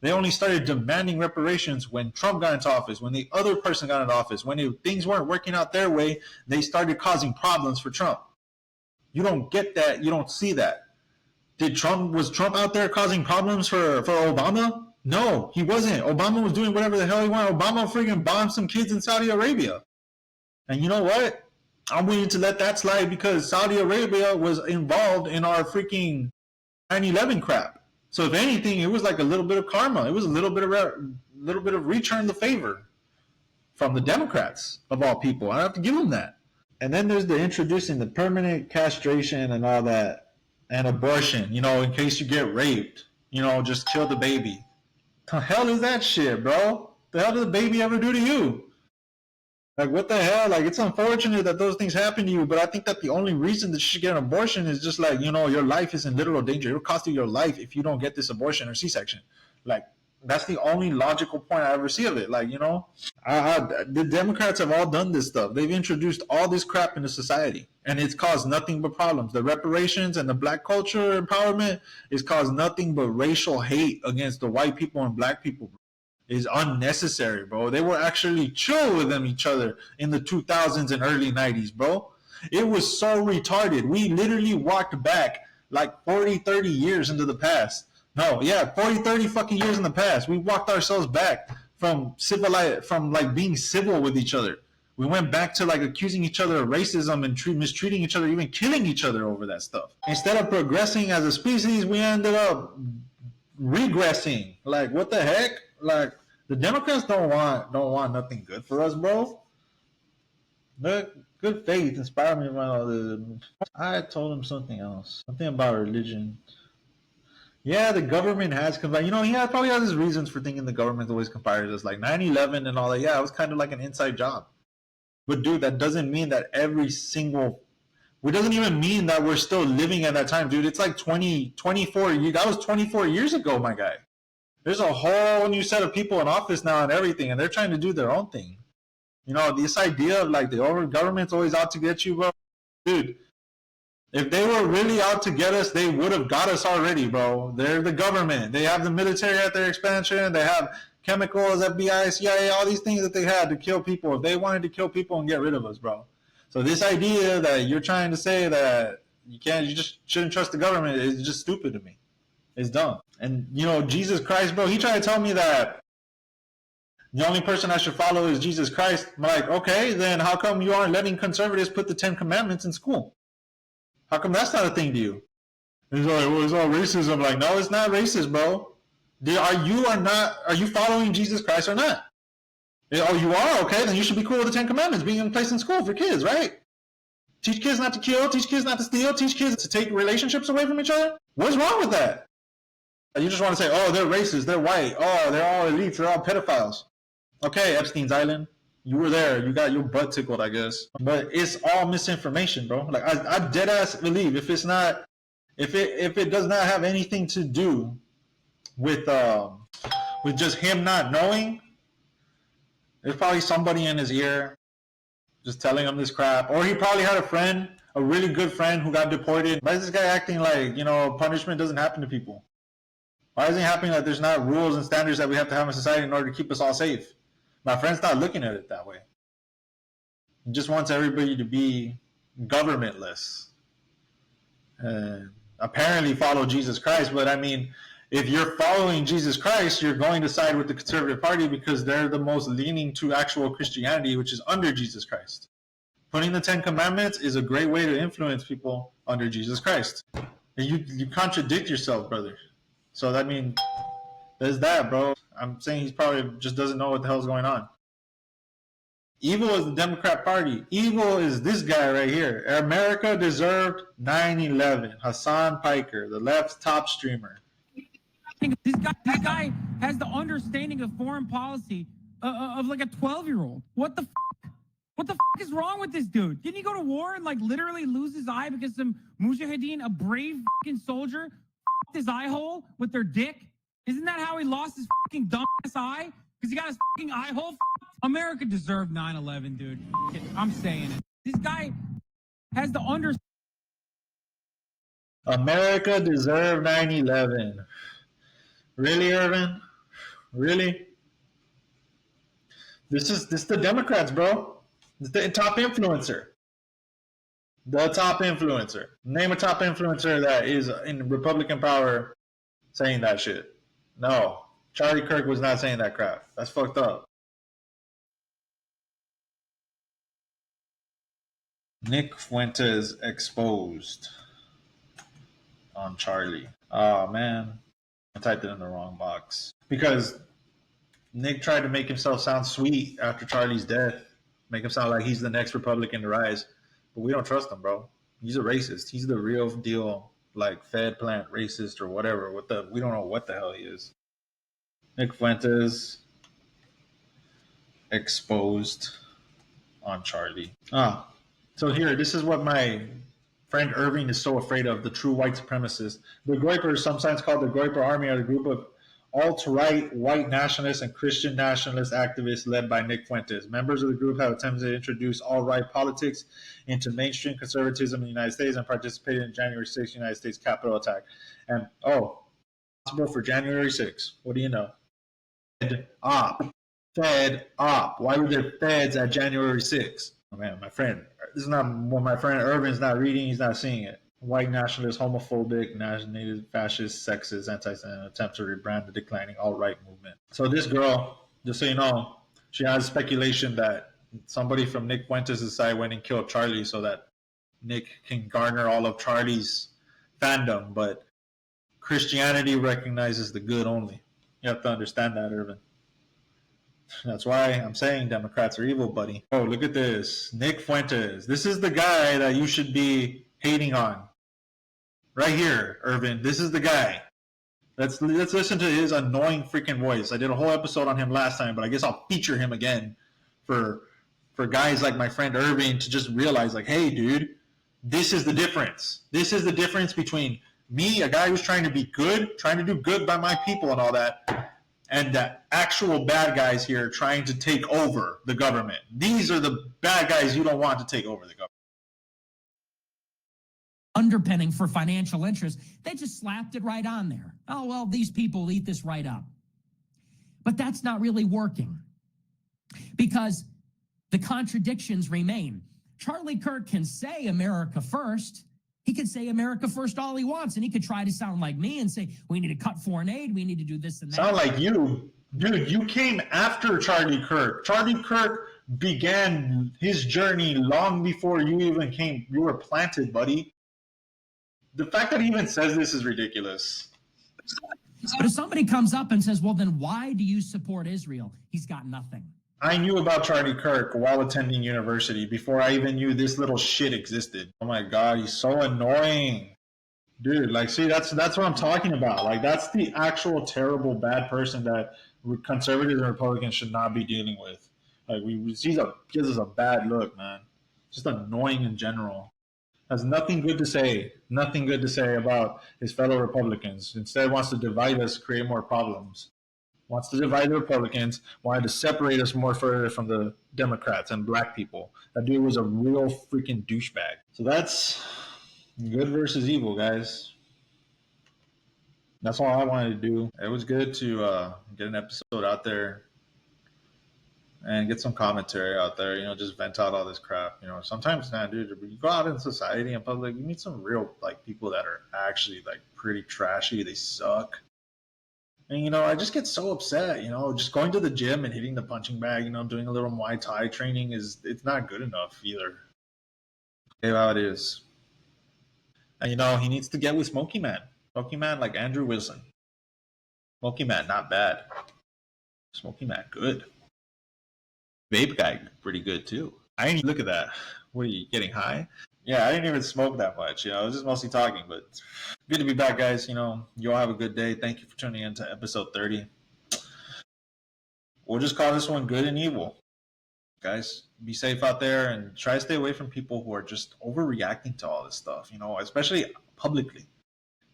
They only started demanding reparations when Trump got into office, when the other person got into office. When things weren't working out their way, they started causing problems for Trump. You don't get that. You don't see that. Was Trump out there causing problems for Obama? No, he wasn't. Obama was doing whatever the hell he wanted. Obama freaking bombed some kids in Saudi Arabia. And you know what? I'm willing to let that slide because Saudi Arabia was involved in our freaking 9/11 crap. So if anything, it was like a little bit of karma. It was a little bit of return the favor from the Democrats of all people. I have to give them that. And then there's the introducing the permanent castration and all that, and abortion. In case you get raped, just kill the baby. The hell is that shit, bro? The hell did the baby ever do to you? Like, what the hell? Like, it's unfortunate that those things happen to you, but I think that the only reason that you should get an abortion is just like, your life is in literal danger. It'll cost you your life if you don't get this abortion or C-section. Like, that's the only logical point I ever see of it. Like, the Democrats have all done this stuff. They've introduced all this crap into society, and it's caused nothing but problems. The reparations and the black culture empowerment has caused nothing but racial hate against the white people and black people. Is unnecessary, bro. They were actually chill with each other in the 2000s and early 90s, bro. It was so retarded. We literally walked back like 40, 30 years into the past. 40, 30 fucking years in the past. We walked ourselves back from being civil with each other. We went back to like accusing each other of racism and mistreating each other, even killing each other over that stuff. Instead of progressing as a species, we ended up regressing. Like, what the heck? Like, The Democrats don't want nothing good for us, bro. The good faith inspired me about all this. I told him something else, something about religion. Yeah, the government has conspired. You know, he probably has his reasons for thinking the government always conspires us, like 9/11 and all that. Yeah, it was kind of like an inside job. But dude, that doesn't mean that every single. It doesn't even mean that we're still living at that time, dude. It's like 24 years. That was 24 years ago, my guy. There's a whole new set of people in office now and everything, and they're trying to do their own thing. You know, this idea of like the government's always out to get you, bro. Dude, if they were really out to get us, they would have got us already, bro. They're the government. They have the military at their expansion. They have chemicals, FBI, CIA, all these things that they had to kill people. If they wanted to kill people and get rid of us, bro. So this idea that you're trying to say that you just shouldn't trust the government is just stupid to me. It's dumb. And, you know, Jesus Christ, bro, he tried to tell me that the only person I should follow is Jesus Christ. I'm like, okay, then how come you aren't letting conservatives put the 10 Commandments in school? How come that's not a thing to you? He's like, well, it's all racism. I'm like, no, it's not racist, bro. Are you following Jesus Christ or not? Oh, you are? Okay, then you should be cool with the 10 Commandments being in place in school for kids, right? Teach kids not to kill, teach kids not to steal, teach kids to take relationships away from each other? What's wrong with that? You just want to say, oh, they're racist, they're white, oh, they're all elites, they're all pedophiles. Okay, Epstein's Island, you were there, you got your butt tickled, I guess. But it's all misinformation, bro. Like I dead ass believe if it does not have anything to do with just him not knowing, there's probably somebody in his ear just telling him this crap. Or he probably had a friend, a really good friend who got deported. Why is this guy acting like, you know, punishment doesn't happen to people? Why isn't it happening that there's not rules and standards that we have to have in society in order to keep us all safe? My friend's not looking at it that way. He just wants everybody to be governmentless. Apparently follow Jesus Christ, but I mean, if you're following Jesus Christ, you're going to side with the conservative party because they're the most leaning to actual Christianity, which is under Jesus Christ. Putting the 10 Commandments is a great way to influence people under Jesus Christ. And you contradict yourself, brother. So that means there's that, bro. I'm saying he probably just doesn't know what the hell's going on. Evil is the Democrat Party. Evil is this guy right here. America deserved 9/11. Hassan Piker, the left's top streamer. This guy has the understanding of foreign policy of like a 12-year-old. What the fuck? What the fuck is wrong with this dude? Didn't he go to war and like literally lose his eye because some mujahideen, a brave fucking soldier, fucked his eye hole with their dick? Isn't that how he lost his fucking dumbass eye? Because he got his fucking eye hole fucked? America deserved 9/11, dude. I'm saying it. This guy has the understanding. America deserved 9/11. Really, Irvin? Really? This is the Democrats, bro. The top influencer. The top influencer. Name a top influencer that is in Republican power saying that shit. No. Charlie Kirk was not saying that crap. That's fucked up. Nick Fuentes exposed on Charlie. Oh, man. I typed it in the wrong box. Because Nick tried to make himself sound sweet after Charlie's death. Make him sound like he's the next Republican to rise. But we don't trust him, bro. He's a racist. He's the real deal, like Fed plant racist or whatever. We don't know what the hell he is. Nick Fuentes exposed on Charlie. So here, this is what my friend Irving is so afraid of, the true white supremacists. The Groypers, sometimes called the Groyper Army, are a group of alt-right white nationalists and Christian nationalist activists led by Nick Fuentes. Members of the group have attempted to introduce alt-right politics into mainstream conservatism in the United States and participated in January 6th United States Capitol attack. And, possible for January 6th. What do you know? Fed op. Why were there feds at January 6th? Oh, man, my friend. This is not what my friend Irvin's not reading. He's not seeing it. White nationalist, homophobic, nationalist, fascist, sexist, anti-Semitic attempt to rebrand the declining alt-right movement. So this girl, just so you know, she has speculation that somebody from Nick Fuentes' side went and killed Charlie so that Nick can garner all of Charlie's fandom. But Christianity recognizes the good only. You have to understand that, Irvin. That's why I'm saying Democrats are evil, buddy. Oh, look at this. Nick Fuentes. This is the guy that you should be hating on. Right here, Irvin. This is the guy. Let's listen to his annoying freaking voice. I did a whole episode on him last time, but I guess I'll feature him again for guys like my friend Irvin to just realize, like, hey, dude, this is the difference. This is the difference between me, a guy who's trying to be good, trying to do good by my people and all that, and the actual bad guys here trying to take over the government. These are the bad guys you don't want to take over the government. Underpinning for financial interest, they just slapped it right on there. Oh, well, these people eat this right up. But that's not really working because the contradictions remain. Charlie Kirk can say America first. He can say America first all he wants, and he could try to sound like me and say, we need to cut foreign aid, we need to do this and that. Sound like you. Dude, you came after Charlie Kirk. Charlie Kirk began his journey long before you even came. You were planted, buddy. The fact that he even says this is ridiculous. But if somebody comes up and says, well, then why do you support Israel? He's got nothing. I knew about Charlie Kirk while attending university before I even knew this little shit existed. Oh my God, he's so annoying. Dude, like, see, that's what I'm talking about. Like, that's the actual terrible, bad person that conservatives and Republicans should not be dealing with. Like, gives us a bad look, man. Just annoying in general. Has nothing good to say about his fellow Republicans. Instead, wants to divide us, create more problems. Wants to divide the Republicans, wanted to separate us more further from the Democrats and black people. That dude was a real freaking douchebag. So that's good versus evil, guys. That's all I wanted to do. It was good to get an episode out there and get some commentary out there, you know, just vent out all this crap. You know, sometimes, man, dude, you go out in society and public, you meet some real, like, people that are actually, like, pretty trashy. They suck. And, you know, I just get so upset, you know, just going to the gym and hitting the punching bag, you know, doing a little Muay Thai training it's not good enough either. Okay, how it is. And, you know, he needs to get with Smokey Man. Smokey Man like Andrew Wilson. Smokey Man, not bad. Smokey Man, good. Vape guy, pretty good too. I didn't even look at that. What are you, getting high? Yeah, I didn't even smoke that much. You know, I was just mostly talking, but good to be back, guys. You know, you all have a good day. Thank you for tuning in to episode 30. We'll just call this one good and evil. Guys, be safe out there and try to stay away from people who are just overreacting to all this stuff, you know, especially publicly.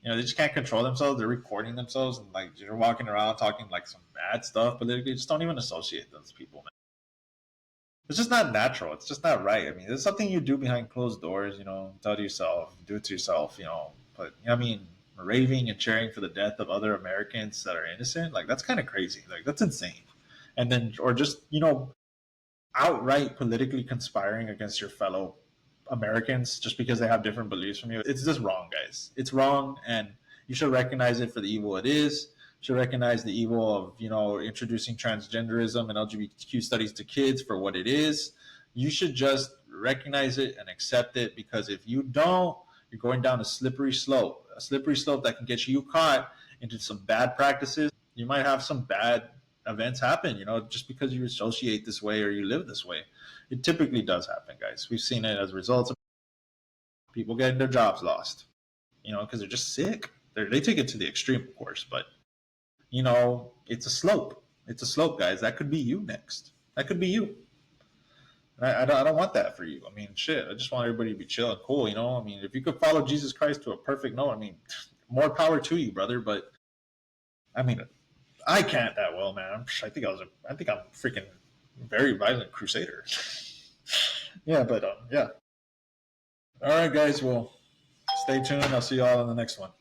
You know, they just can't control themselves. They're recording themselves and, like, you're walking around talking, like, some bad stuff politically. Just don't even associate those people, man. It's just not natural. It's just not right. I mean, it's something you do behind closed doors, you know, tell to yourself, do it to yourself, you know. But, you know, I mean, raving and cheering for the death of other Americans that are innocent, like, that's kind of crazy. Like, that's insane. And then, or just, you know, outright politically conspiring against your fellow Americans just because they have different beliefs from you. It's just wrong, guys. It's wrong, and you should recognize it for the evil it is. Should recognize the evil of, you know, introducing transgenderism and LGBTQ studies to kids for what it is. You should just recognize it and accept it, because if you don't, you're going down a slippery slope that can get you caught into some bad practices. You might have some bad events happen, you know, just because you associate this way or you live this way. It typically does happen, guys. We've seen it as a result of people getting their jobs lost, you know, because they're just sick. They take it to the extreme, of course, but you know, it's a slope. It's a slope, guys. That could be you next. That could be you. I don't want that for you. I mean, shit. I just want everybody to be chill and cool, you know? I mean, if you could follow Jesus Christ to a perfect note, I mean, more power to you, brother. But, I mean, I can't that well, man. I think I'm a freaking very violent crusader. Yeah, but, yeah. All right, guys. Well, stay tuned. I'll see you all in the next one.